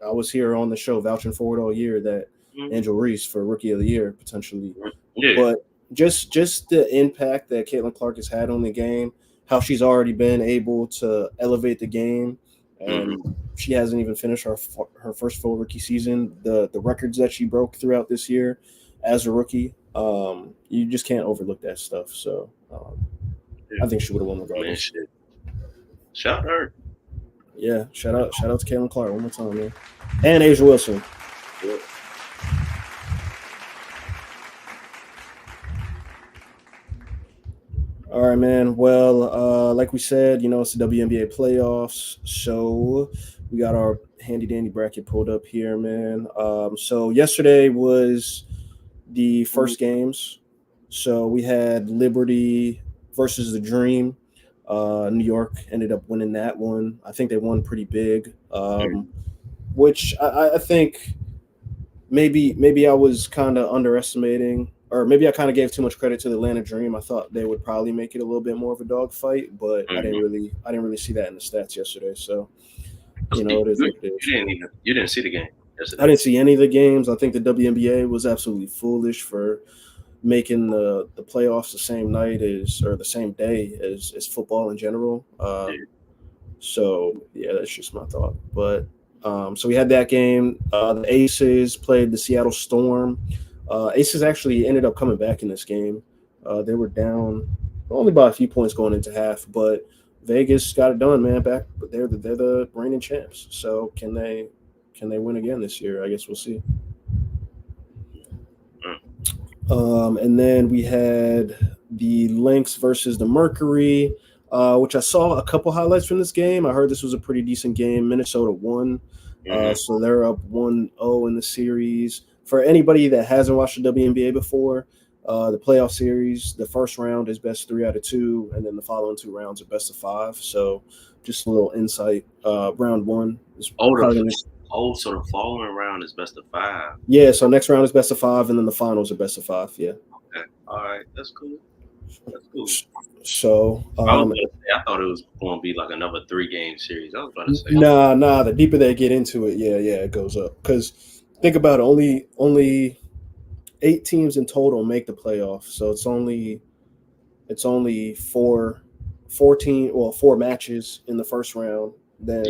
was here on the show vouching for it all year that Angel Reese for Rookie of the Year potentially. Yeah. But just the impact that Caitlin Clark has had on the game, how she's already been able to elevate the game, and she hasn't even finished her first full rookie season. The records that she broke throughout this year as a rookie, you just can't overlook that stuff. So I think she would have won regardless. Shout out her. Yeah, shout out to Caitlin Clark one more time, man. And Asia Wilson. Yeah. All right, man. Well, like we said, it's the WNBA playoffs, so we got our handy dandy bracket pulled up here, man. So yesterday was the first games. So we had Liberty versus the Dream. New York ended up winning that one. I think they won pretty big, which I think maybe I was kind of underestimating, or maybe I kind of gave too much credit to the Atlanta Dream. I thought they would probably make it a little bit more of a dogfight, but I didn't really see that in the stats yesterday. So it is what it is. You didn't see the game yesterday. I didn't see any of the games. I think the WNBA was absolutely foolish for making the playoffs the same night or the same day as football in general. So yeah, that's just my thought. But so we had that game. The Aces played the Seattle Storm. Aces actually ended up coming back in this game. They were down only by a few points going into half, but Vegas got it done, man. Back, but they're the reigning champs. So can they win again this year? I guess we'll see. And then we had the Lynx versus the Mercury, which I saw a couple highlights from this game. I heard this was a pretty decent game. Minnesota won, so they're up 1-0 in the series. For anybody that hasn't watched the WNBA before, the playoff series, the first round is best 3 out of 2, and then the following 2 rounds are best of 5. So just a little insight. Round 1 is so the following round is best of 5. Yeah, so next round is best of 5, and then the finals are best of 5. Yeah. Okay. All right, that's cool. That's cool. So I thought it was going to be like another 3-game series. I was about to say. Nah. The deeper they get into it, yeah, it goes up. Because think about it, only 8 teams in total make the playoffs, so it's only 4 matches in the first round. Then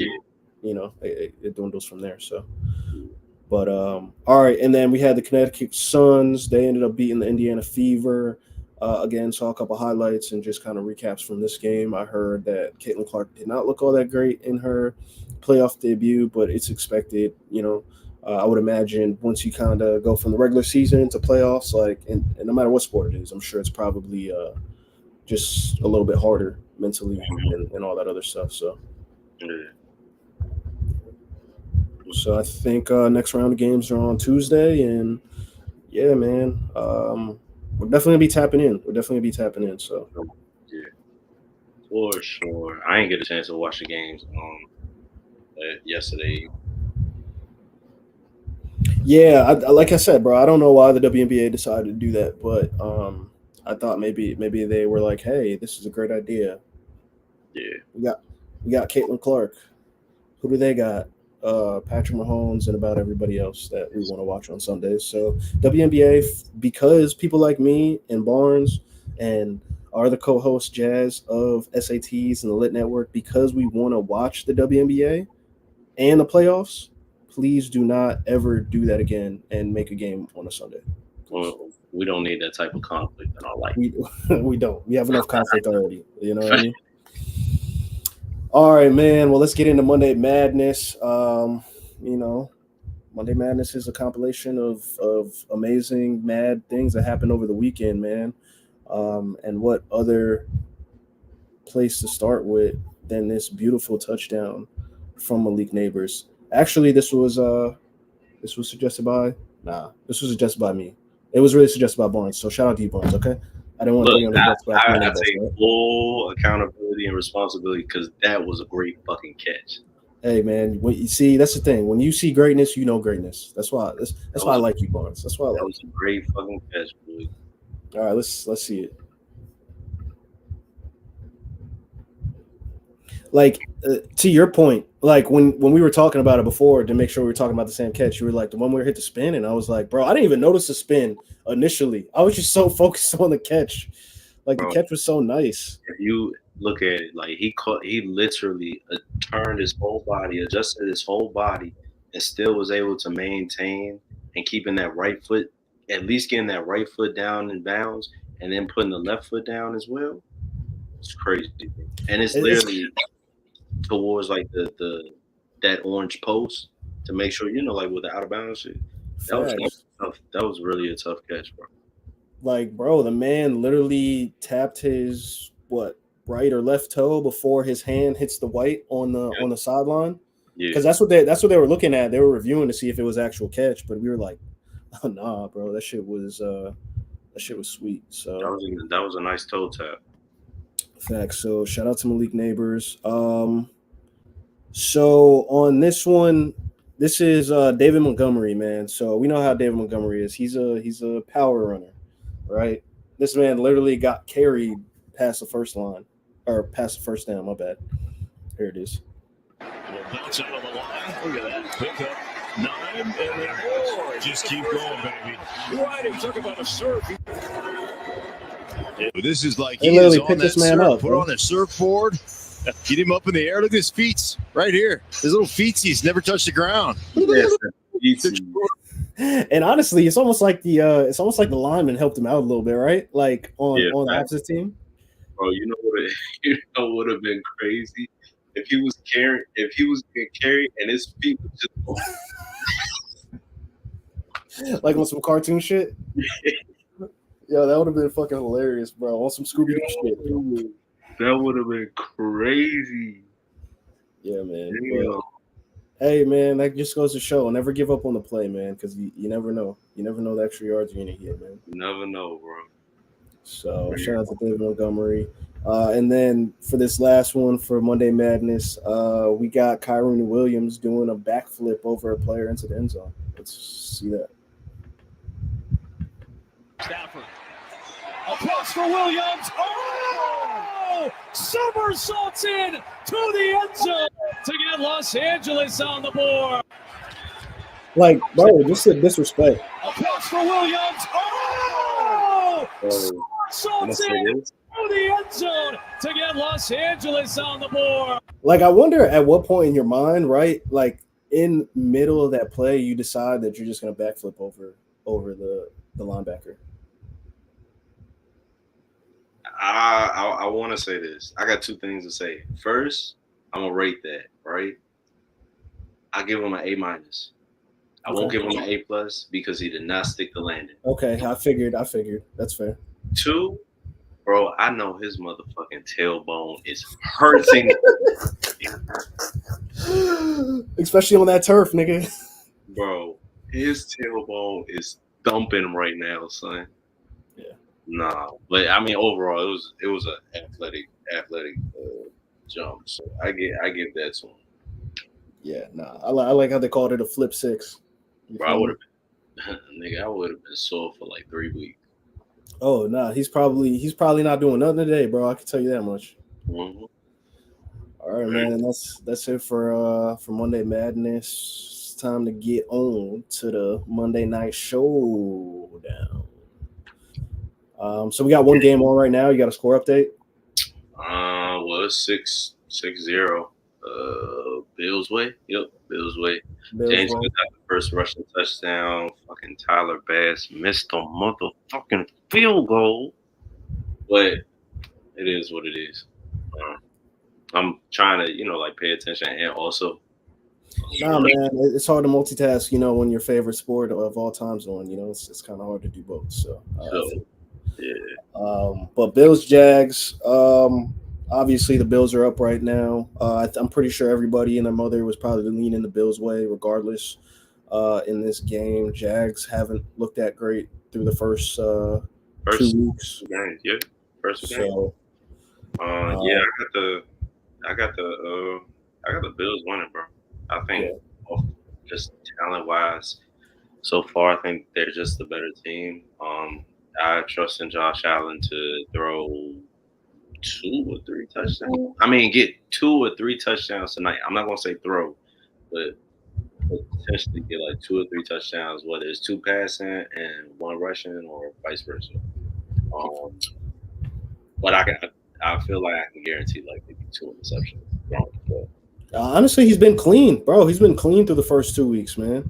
it dwindles from there. So, but all right, and then we had the Connecticut Suns. They ended up beating the Indiana Fever. Again, saw a couple highlights and just kind of recaps from this game. I heard that Caitlin Clark did not look all that great in her playoff debut, but it's expected. I would imagine once you kind of go from the regular season to playoffs, and no matter what sport it is, I'm sure it's probably just a little bit harder mentally and all that other stuff. So. So I think next round of games are on Tuesday, and yeah, man, we're definitely gonna be tapping in. So yeah, for sure. I didn't get a chance to watch the games yesterday. Yeah, like I said, bro, I don't know why the WNBA decided to do that, but I thought maybe they were like, hey, this is a great idea. Yeah, we got Caitlin Clark. Who do they got? Patrick Mahomes and about everybody else that we want to watch on Sundays. So WNBA, because people like me and Barnes and are the co-hosts Jazz of SATs and the Lit Network, because we want to watch the WNBA and the playoffs, please do not ever do that again and make a game on a Sunday. Well, we don't need that type of conflict in our life. We don't. We have enough conflict already. You know what I mean? All right, man. Well, let's get into Monday Madness. Monday Madness is a compilation of amazing, mad things that happened over the weekend, man. And what other place to start with than this beautiful touchdown from Malik Neighbors? Actually, this was suggested by me. It was really suggested by Barnes. So shout out to you, Barnes. Okay. I didn't want to bring on the I take full accountability and responsibility because that was a great fucking catch. Hey man, when you see, that's the thing. When you see greatness, you know greatness. That's why I like you, Barnes. That's why I like. That was a great fucking catch, boy. All right, let's see it. Like to your point, like when we were talking about it before to make sure we were talking about the same catch, you were like the one where it hit the spin, and I was like, bro, I didn't even notice the spin initially. I was just so focused on the catch. Like the catch was so nice. If you look at it, like he literally turned his whole body, adjusted his whole body, and still was able to maintain and keeping that right foot, at least getting that right foot down in bounds, and then putting the left foot down as well. It's crazy, and it's literally towards like that orange post to make sure, like with the out of bounds shit. That was really a tough catch, bro. Like, bro, the man literally tapped his right or left toe before his hand hits the white on the sideline. Yeah, because that's what they were looking at. They were reviewing to see if it was actual catch, but we were like, oh, nah, bro, that shit was That shit was sweet. So that was a nice toe tap. facts. So shout out to Malik Neighbors. So on this one, this is David Montgomery, man. So we know how David Montgomery is. He's a power runner, right? This man literally got carried past the first line or past the first down. My bad. Here it is. Bounce out on the line. Look at that pickup. 9 and then more. Just keep going, baby. Right, he took about a surf. But this is like They he is literally on picked that this man surf. up, Put bro. on their surfboard. Get him up in the air. Look at his feet right here. His little feetsies never touch the ground. And honestly, it's almost like the lineman helped him out a little bit, right? Like on the opposite team. Bro, you know what would have been crazy if he was getting carried and his feet was just like on some cartoon shit. Yo, that would have been fucking hilarious, bro. On some Scooby Doo shit. That would have been crazy. Yeah, man. But, hey, man, that just goes to show never give up on the play, man, because you never know. You never know the extra yards you're gonna get, man. You never know, bro. So shout out to David Montgomery. And then for this last one for Monday Madness, we got Kyron Williams doing a backflip over a player into the end zone. Let's see that. Stafford. Approach for Williams. Oh! Somersaults in to the end zone to get Los Angeles on the board. Like, bro, just a disrespect. Approach for Williams. Oh! Somersaults in to the end zone to get Los Angeles on the board. Like, I wonder at what point in your mind, right? Like, in middle of that play, you decide that you're just going to backflip over the linebacker. I want to say this. I got two things to say. First, I'm gonna rate that. Right, I give him an A-. I won't give him an A+ because he did not stick the landing. Okay, I figured. That's fair. 2, bro, I know his motherfucking tailbone is hurting. Especially on that turf, nigga. Bro, his tailbone is thumping right now, son. Yeah. Nah, but I mean, overall, it was an athletic jump. So I give that to him. Yeah, nah. I like how they called it a flip 6. Bro, I would have been sore for like 3 weeks. Oh, nah, he's probably not doing nothing today, bro. I can tell you that much. Mm-hmm. All right, man. That's it for Monday Madness. It's time to get on to the Monday Night Showdown. So we got one game on right now. You got a score update? Well, it's 6-0. Bills way. Yep, Bills way. James got the first rushing touchdown. Fucking Tyler Bass missed a motherfucking field goal. But it is what it is. I'm trying to, pay attention and also. Nah, man, it's hard to multitask, when your favorite sport of all time's on, it's kind of hard to do both. So, yeah. But Bills, Jags, obviously the Bills are up right now. I'm pretty sure everybody and their mother was probably leaning the Bills' way regardless in this game. Jags haven't looked that great through the first 2 weeks. Game, yeah, first game. So, I got the Bills winning, bro. I think just talent-wise, so far, I think they're just the better team. I trust in Josh Allen to throw 2 or 3 touchdowns. I mean, get 2 or 3 touchdowns tonight. I'm not gonna say throw, but potentially get like 2 or 3 touchdowns, whether it's 2 passing and 1 rushing or vice versa. But I feel like I can guarantee like maybe 2 interceptions. Honestly, he's been clean, bro. He's been clean through the first 2 weeks, man.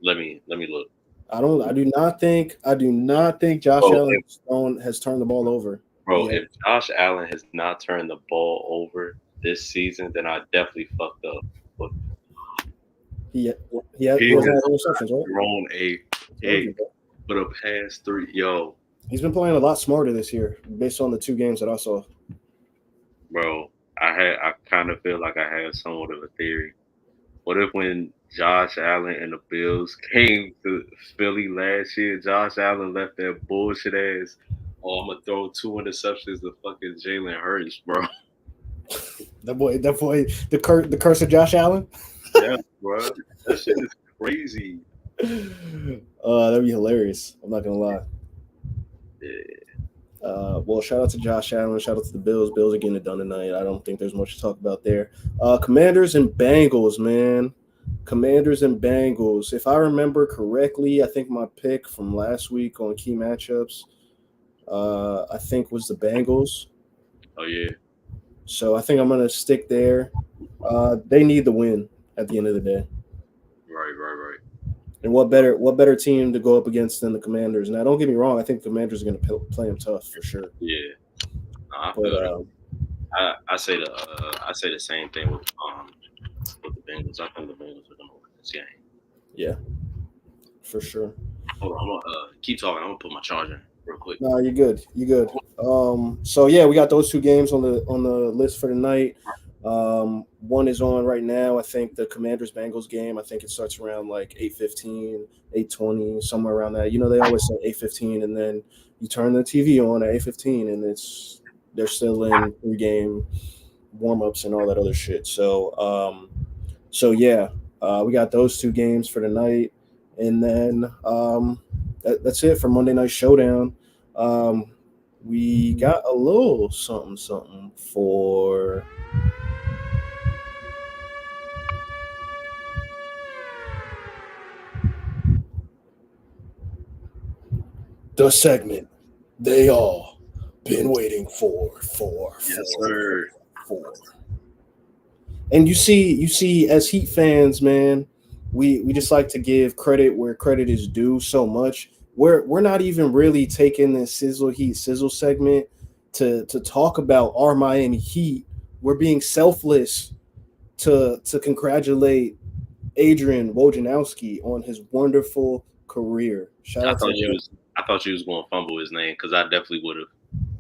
Let me look. I do not think Josh Allen has turned the ball over. Bro, if Josh Allen has not turned the ball over this season, then I definitely fucked up. But he has interceptions, right? Thrown but a pass 3. Yo, he's been playing a lot smarter this year, based on the 2 games that I saw. Bro, I kind of feel like I have somewhat of a theory. What if when Josh Allen and the Bills came to Philly last year. Josh Allen left that bullshit ass. Oh, I'm gonna throw 2 interceptions to fucking Jalen Hurts, bro. That boy, the curse of Josh Allen. Yeah, bro. That shit is crazy. That'd be hilarious. I'm not gonna lie. Yeah. Well, shout out to Josh Allen. Shout out to the Bills. Bills are getting it done tonight. I don't think there's much to talk about there. Commanders and Bengals, man. Commanders and Bengals. If I remember correctly, I think my pick from last week on key matchups, I think was the Bengals. Oh yeah. So I think I'm gonna stick there. They need the win at the end of the day. Right. And what better team to go up against than the Commanders? Now, don't get me wrong. I think the Commanders are going to play them tough for sure. Yeah. I say the same thing with the Bengals. I think the Bengals are going to win this game. Yeah, for sure. Hold on, I'm gonna keep talking. I'm gonna put my charger in real quick. No, you're good. You're good. So yeah, we got those 2 games on the list for tonight. One is on right now. I think the Commanders-Bengals game. I think it starts around like 8:15, 8:20, somewhere around that. You know, they always say 8:15, and then you turn the TV on at 8:15, and they're still in pregame warm-ups and all that other shit. So yeah, we got those 2 games for tonight, and then that's it for Monday Night Showdown. We got a little something for. The segment they all been waiting for. Yes, sir. And you see, as Heat fans, man, we just like to give credit where credit is due so much. We're not even really taking this Sizzle Heat Sizzle segment to talk about our Miami Heat. We're being selfless to congratulate Adrian Wojnarowski on his wonderful career. I thought you was going to fumble his name because I definitely would have.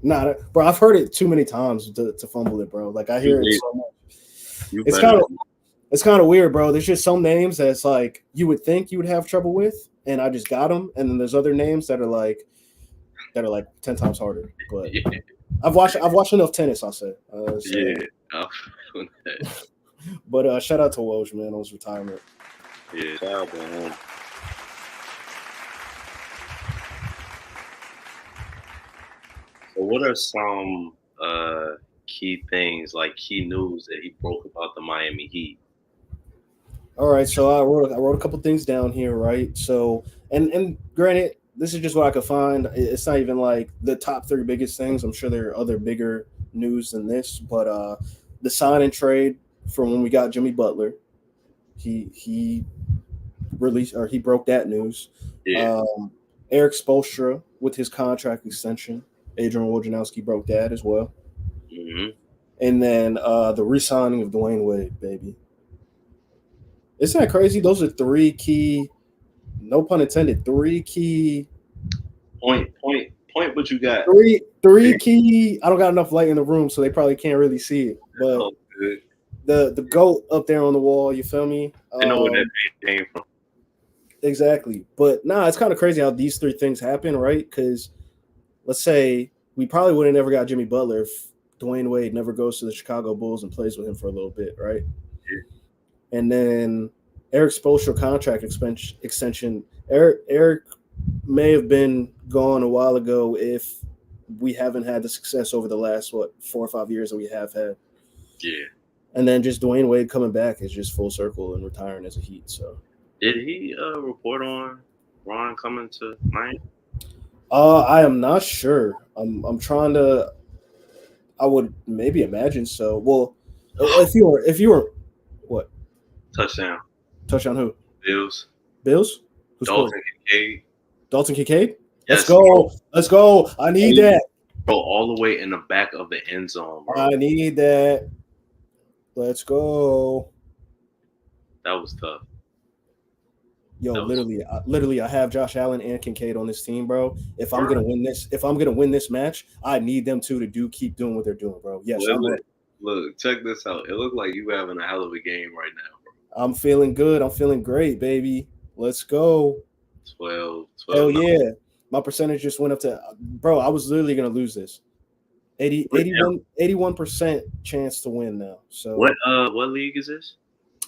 Nah, bro, I've heard it too many times to fumble it, bro. Like I hear it so much. It's kind of weird, bro. There's just some names that's like you would think you would have trouble with, and I just got them. And then there's other names that are like 10 times harder. But yeah. I've watched enough tennis, I'll say. But shout out to Woj, man, on his retirement. Yeah, shout out to him. So what are some key things, like key news that he broke about the Miami Heat? All right, so I wrote a couple things down here, right? So and granted, this is just what I could find. It's not even like the top 3 biggest things. I'm sure there are other bigger news than this, but the sign and trade from when we got Jimmy Butler, he released, or he broke that news. Yeah. Eric Spoelstra with his contract extension. Adrian Wojnarowski broke that as well. Mm-hmm. And then the re-signing of Dwayne Wade, baby. Isn't that crazy? Those are 3 key, no pun intended, 3 key. Point what you got. 3 key. I don't got enough light in the room, so they probably can't really see it. But the GOAT up there on the wall, you feel me? I know where that came from. Exactly. But it's kind of crazy how these 3 things happen, right? Because let's say we probably would have never got Jimmy Butler if Dwayne Wade never goes to the Chicago Bulls and plays with him for a little bit, right? Yeah. And then Eric Spoelstra contract extension. Eric may have been gone a while ago if we haven't had the success over the last 4 or 5 years that we have had. Yeah. And then just Dwayne Wade coming back is just full circle and retiring as a Heat. So did he report on Ron coming to Miami? I am not sure. I'm trying to. I would maybe imagine so. Well, if you were what? Touchdown Who? Bills. Who's Dalton Kincaid. Dalton Kincaid. Yes, Let's go. I need that. Bro, all the way in the back of the end zone, bro. I need that. Let's go. That was tough. Yo, literally, I have Josh Allen and Kincaid on this team, bro. If I'm gonna win this match, I need them 2 to keep doing what they're doing, bro. Yes, look, check this out. It looked like you having a hell of a game right now, bro. I'm feeling good. I'm feeling great, baby. Let's go. 12. Hell No. yeah. My percentage just went up to, bro, I was literally going to lose this. 81% chance to win now. So What league is this?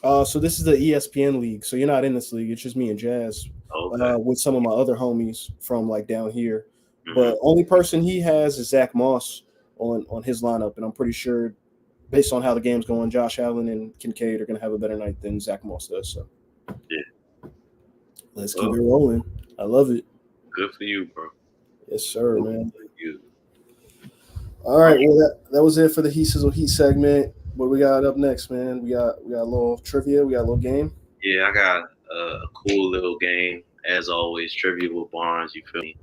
so this is the ESPN league. So you're not in this league. It's just me and Jazz Okay. with some of my other homies from like down here. Mhm. But only person he has is Zach Moss on his lineup, and I'm pretty sure, based on how the game's going, Josh Allen and Kincaid are going to have a better night than Zach Moss does. So Yeah. let's keep it rolling. I love it. Good for you, bro. Yes, sir, man. Good for you. All right, well that was it for the Heat Sizzle Heat segment. What we got up next, man? We got a little trivia. We got a little game. Yeah, I got a cool little game as always. Trivia with Barnes. You feel me?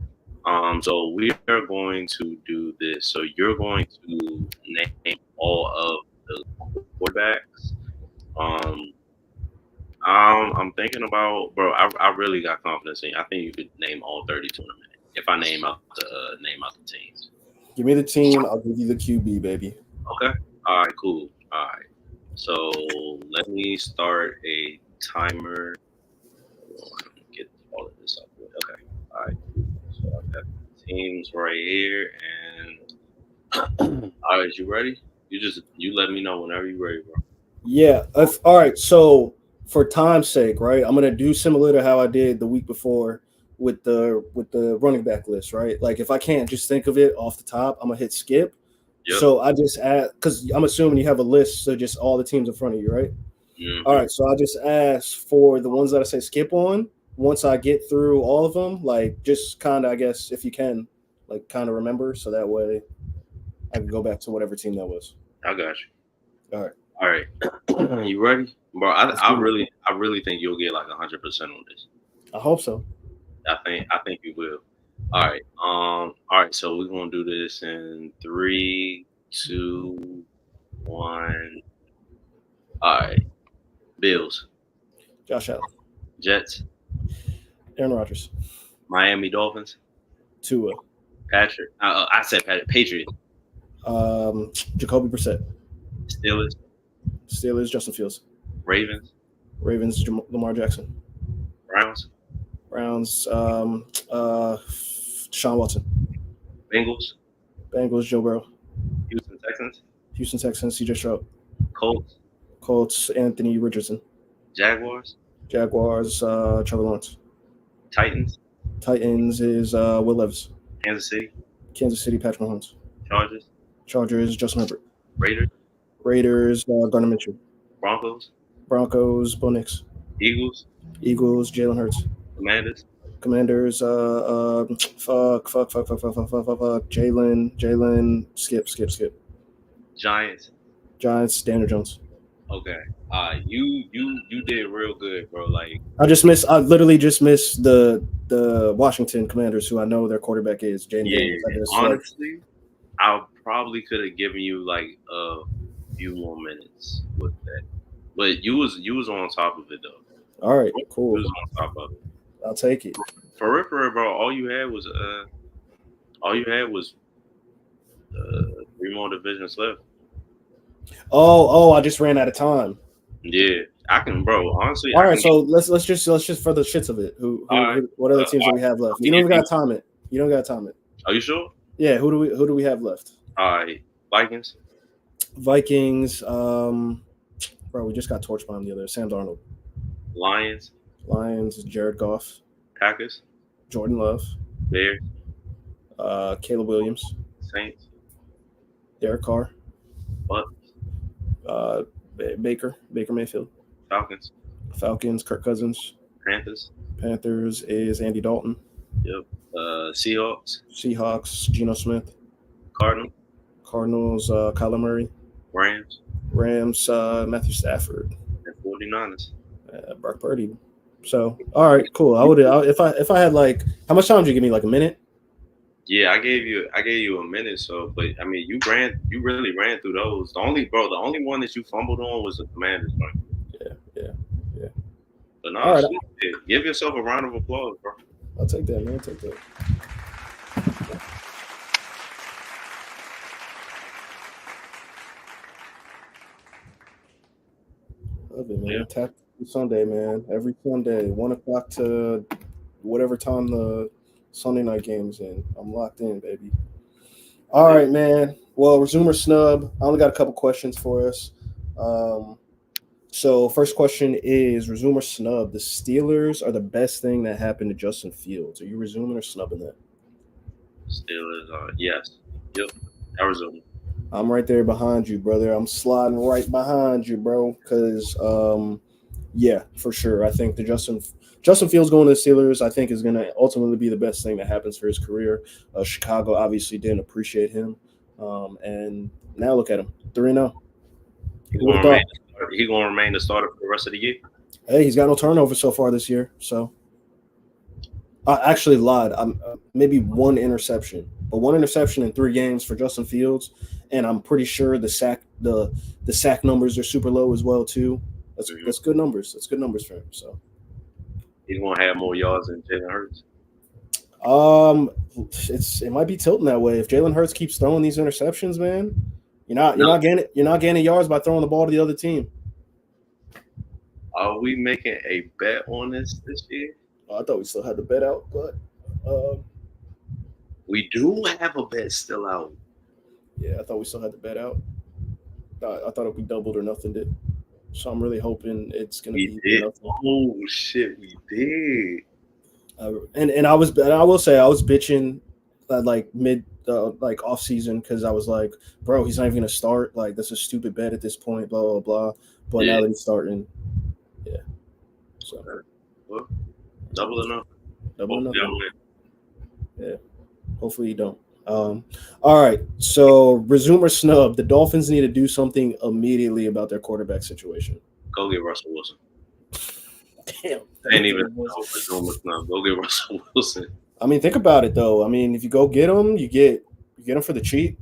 So we are going to do this. So you're going to name all of the quarterbacks. I'm thinking about, bro. I really got confidence in you. I think you could name all 32 in a minute. If I name out the teams. Give me the team. I'll give you the QB, baby. Okay. All right. Cool. All right. So let me start a timer. Get all of this up. Okay. All right. So I've got teams right here, and all right. You ready? You let me know whenever you're ready, bro. Yeah. All right. So for time's sake, right, I'm gonna do similar to how I did the week before with the running back list, right? Like if I can't just think of it off the top, I'm gonna hit skip. Yep. So I just add, because I'm assuming you have a list, so just all the teams in front of you, right? Mm-hmm. All right. So I just ask for the ones that I say skip on. Once I get through all of them, like just kind of, I guess, if you can, like kind of remember, so that way I can go back to whatever team that was. I got you. All right. All right. You ready, bro? I really think you'll get like 100% on this. I hope so. I think you will. All right. All right. So we're gonna do this in 3, 2, 1. All right. Bills, Josh Allen, Jets, Aaron Rodgers, Miami Dolphins, Tua, Patrick. I said Patrick. Patriots, Jacoby Brissett, Steelers, Justin Fields, Ravens, Lamar Jackson, Browns, Deshaun Watson, Bengals, Joe Burrow, Houston Texans, CJ Stroud, Colts, Anthony Richardson, Jaguars, Trevor Lawrence, Titans is Will Levis, Kansas City, Patrick Mahomes, Chargers, Justin Herbert, Raiders, Gardner Minshew, Broncos, Bo Nix, Eagles, Jalen Hurts, Commanders, Jalen, skip, Giants, Daniel Jones. Okay. You did real good, bro. Like I literally just missed the Washington Commanders, who I know their quarterback is Jaden Daniels. Honestly, I probably could have given you like a few more minutes with that, but you was on top of it though. All right, cool. You was on top of it. I'll take it. For real, bro. All you had was 3 more divisions left. Oh, I just ran out of time. Yeah, I can, bro. Honestly, all right. So let's just for the shits of it. What other teams do we have left? You don't got to time it. Are you sure? Yeah. Who do we have left? All right, Vikings. Bro, we just got torched by him the other. Sam Darnold. Lions, Jared Goff. Packers, Jordan Love. Bears, Caleb Williams. Saints, Derek Carr. Bucks, Baker Mayfield. Falcons, Kirk Cousins. Panthers is Andy Dalton. Yep. Seahawks, Geno Smith. Cardinals, Kyler Murray. Rams, Matthew Stafford. And 49ers. Brock Purdy. So, all right, cool. If I had like, how much time did you give me? Like a minute? Yeah, I gave you a minute. So, but I mean, you really ran through those. The only one that you fumbled on was the Commanders, right? Yeah. But no, right. Give yourself a round of applause, bro. I'll take that, man. Love it, man. Yeah. Sunday, man. Every Sunday, 1 o'clock to whatever time the Sunday night game's in. I'm locked in, baby. All right, man. Well, resume or snub. I only got a couple questions for us. So first question is resume or snub. The Steelers are the best thing that happened to Justin Fields. Are you resuming or snubbing that? Steelers, yes. Yep. Arizona. I'm right there behind you, brother. I'm sliding right behind you, bro. Because, yeah, for sure. I think the Justin Fields going to the Steelers, I think, is going to ultimately be the best thing that happens for his career. Chicago obviously didn't appreciate him. And now look at him, 3-0. He's going to remain the starter for the rest of the year. Hey, he's got no turnover so far this year. So I actually lied. Maybe one interception, but one interception in 3 games for Justin Fields. And I'm pretty sure the sack numbers are super low as well too. That's good numbers. That's good numbers for him. So he's going to have more yards than Jalen Hurts. It might be tilting that way if Jalen Hurts keeps throwing these interceptions, man. You're not gaining yards by throwing the ball to the other team. Are we making a bet on this year? I thought we still had the bet out, but we do have a bet still out. Yeah, I thought we still had the bet out. I thought it'd be doubled or nothing did. So I'm really hoping it's gonna be nothing. Oh shit, we did. And I will say I was bitching like mid off season because I was like, bro, he's not even gonna start. Like that's a stupid bet at this point. Blah blah blah. But now that he's starting, yeah. So well, double or nothing. Double or nothing. Yeah. Hopefully you don't. All right. So resume or snub. The Dolphins need to do something immediately about their quarterback situation. Go get Russell Wilson. Damn. Ain't even resume or snub. Go get Russell Wilson. I mean, think about it though. I mean, if you go get him, you get him for the cheap.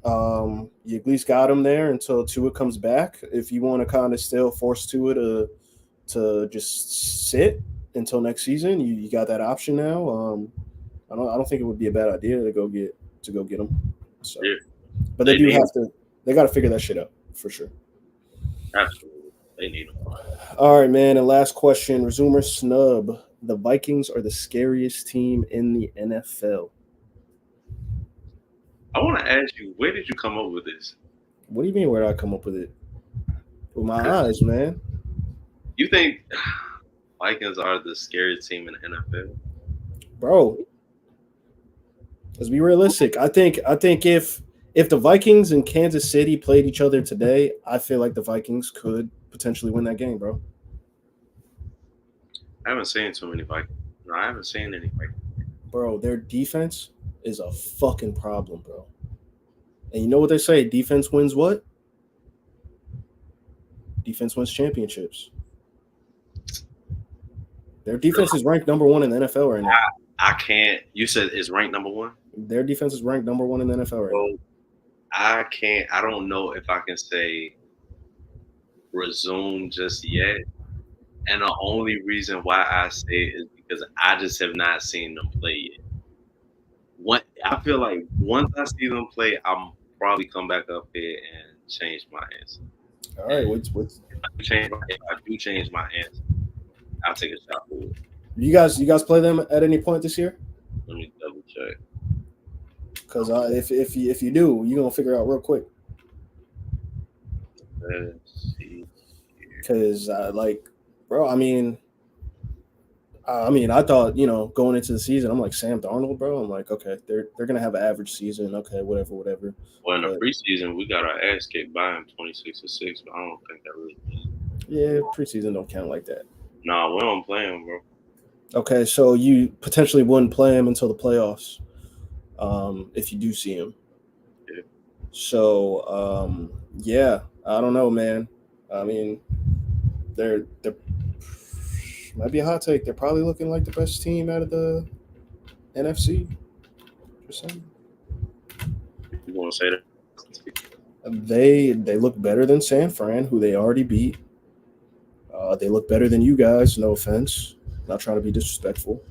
You at least got him there until Tua comes back. If you want to kind of still force Tua to just sit until next season, you got that option now. I don't think it would be a bad idea to go get him. So, yeah. But they got to figure that shit out for sure. Absolutely, they need him. All right, man. And last question: resume or snub? The Vikings are the scariest team in the NFL. I want to ask you, where did you come up with this? What do you mean? Where did I come up with it? With my eyes, man. You think Vikings are the scariest team in the NFL? Bro, let's be realistic. I think if the Vikings and Kansas City played each other today, I feel like the Vikings could potentially win that game, bro. I haven't seen too many Vikings. No, I haven't seen any Vikings. Bro, their defense is a fucking problem, bro. And you know what they say? Defense wins what? Defense wins championships. Their defense is ranked number 1 in the NFL right now. I can't. You said it's ranked number 1? Their defense is ranked number 1 in the NFL right now. I can't. I don't know if I can say resume just yet. And the only reason why I say it is because I just have not seen them play yet. I feel like once I see them play, I'll probably come back up here and change my answer. All right, what's if I do change my answer, I'll take a shot for it. You guys play them at any point this year? Let me double check. Because if you do, you're gonna figure out real quick. Let's see. Because bro, I mean, I thought, going into the season, I'm like Sam Darnold, bro. I'm like, okay, they're gonna have an average season. Okay, whatever. Well, in the preseason, we got our ass kicked by him 26-6, but I don't think that really means. Yeah, preseason don't count like that. Nah, we don't play him, bro. Okay, so you potentially wouldn't play him until the playoffs, if you do see him. Yeah. So, yeah, I don't know, man. I mean, they're might be a hot take. They're probably looking like the best team out of the NFC. Just saying. You want to say that? They look better than San Fran, who they already beat. They look better than you guys. No offense. Not trying to be disrespectful.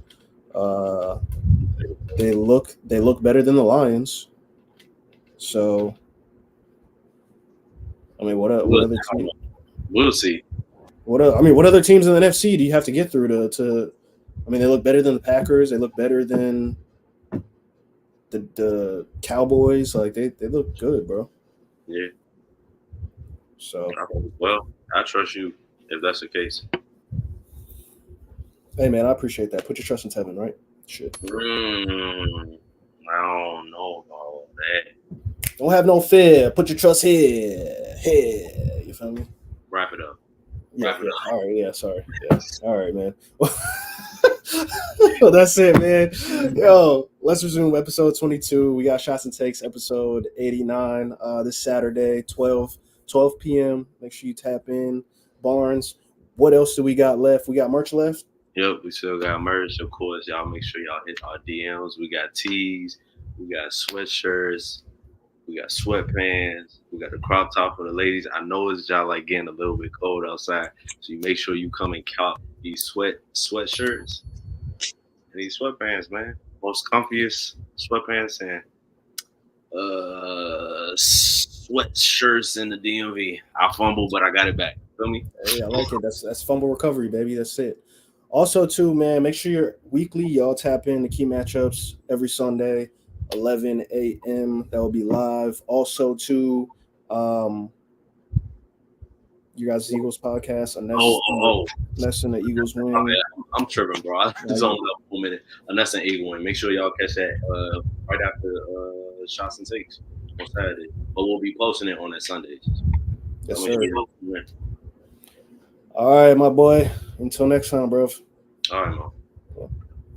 They look better than the Lions. So, I mean, what other team? We'll see. What other teams in the NFC do you have to get through to? I mean, they look better than the Packers. They look better than the Cowboys. Like they look good, bro. Yeah. So well, I trust you if that's the case. Hey man, I appreciate that. Put your trust in Tevin, right? Shit. I don't know about that. Don't have no fear. Put your trust here. Here. You feel me? Wrap it up. Yeah. All right. Yeah. Sorry. Yeah. All right, man. Well, that's it, man. Yo, let's resume episode 22. We got Shots and Takes episode 89 this Saturday, 12 p.m. Make sure you tap in. Barnes, what else do we got left? We got merch left? Yep, we still got merch. Of course, y'all make sure y'all hit our DMs. We got tees. We got sweatshirts. We got sweatpants. We got the crop top for the ladies. I know it's y'all like getting a little bit cold outside, so you make sure you come and cop these sweatshirts and these sweatpants, man. Most comfiest sweatpants and sweatshirts in the DMV. I fumbled, but I got it back. Feel me? Hey, I like it. That's fumble recovery, baby. That's it. Also, too, man, make sure you're weekly. Y'all tap in the key matchups every Sunday, 11 a.m. That will be live. Also, too, you guys' Eagles podcast. Unless in the Eagles win. Oh, yeah. I'm tripping, bro. I just only left 1 minute. Unless an Eagle win. Make sure y'all catch that right after Shots and Takes on Saturday. But we'll be posting it on that Sunday. Yes, sir. All right, my boy. Until next time, bro. All right, man.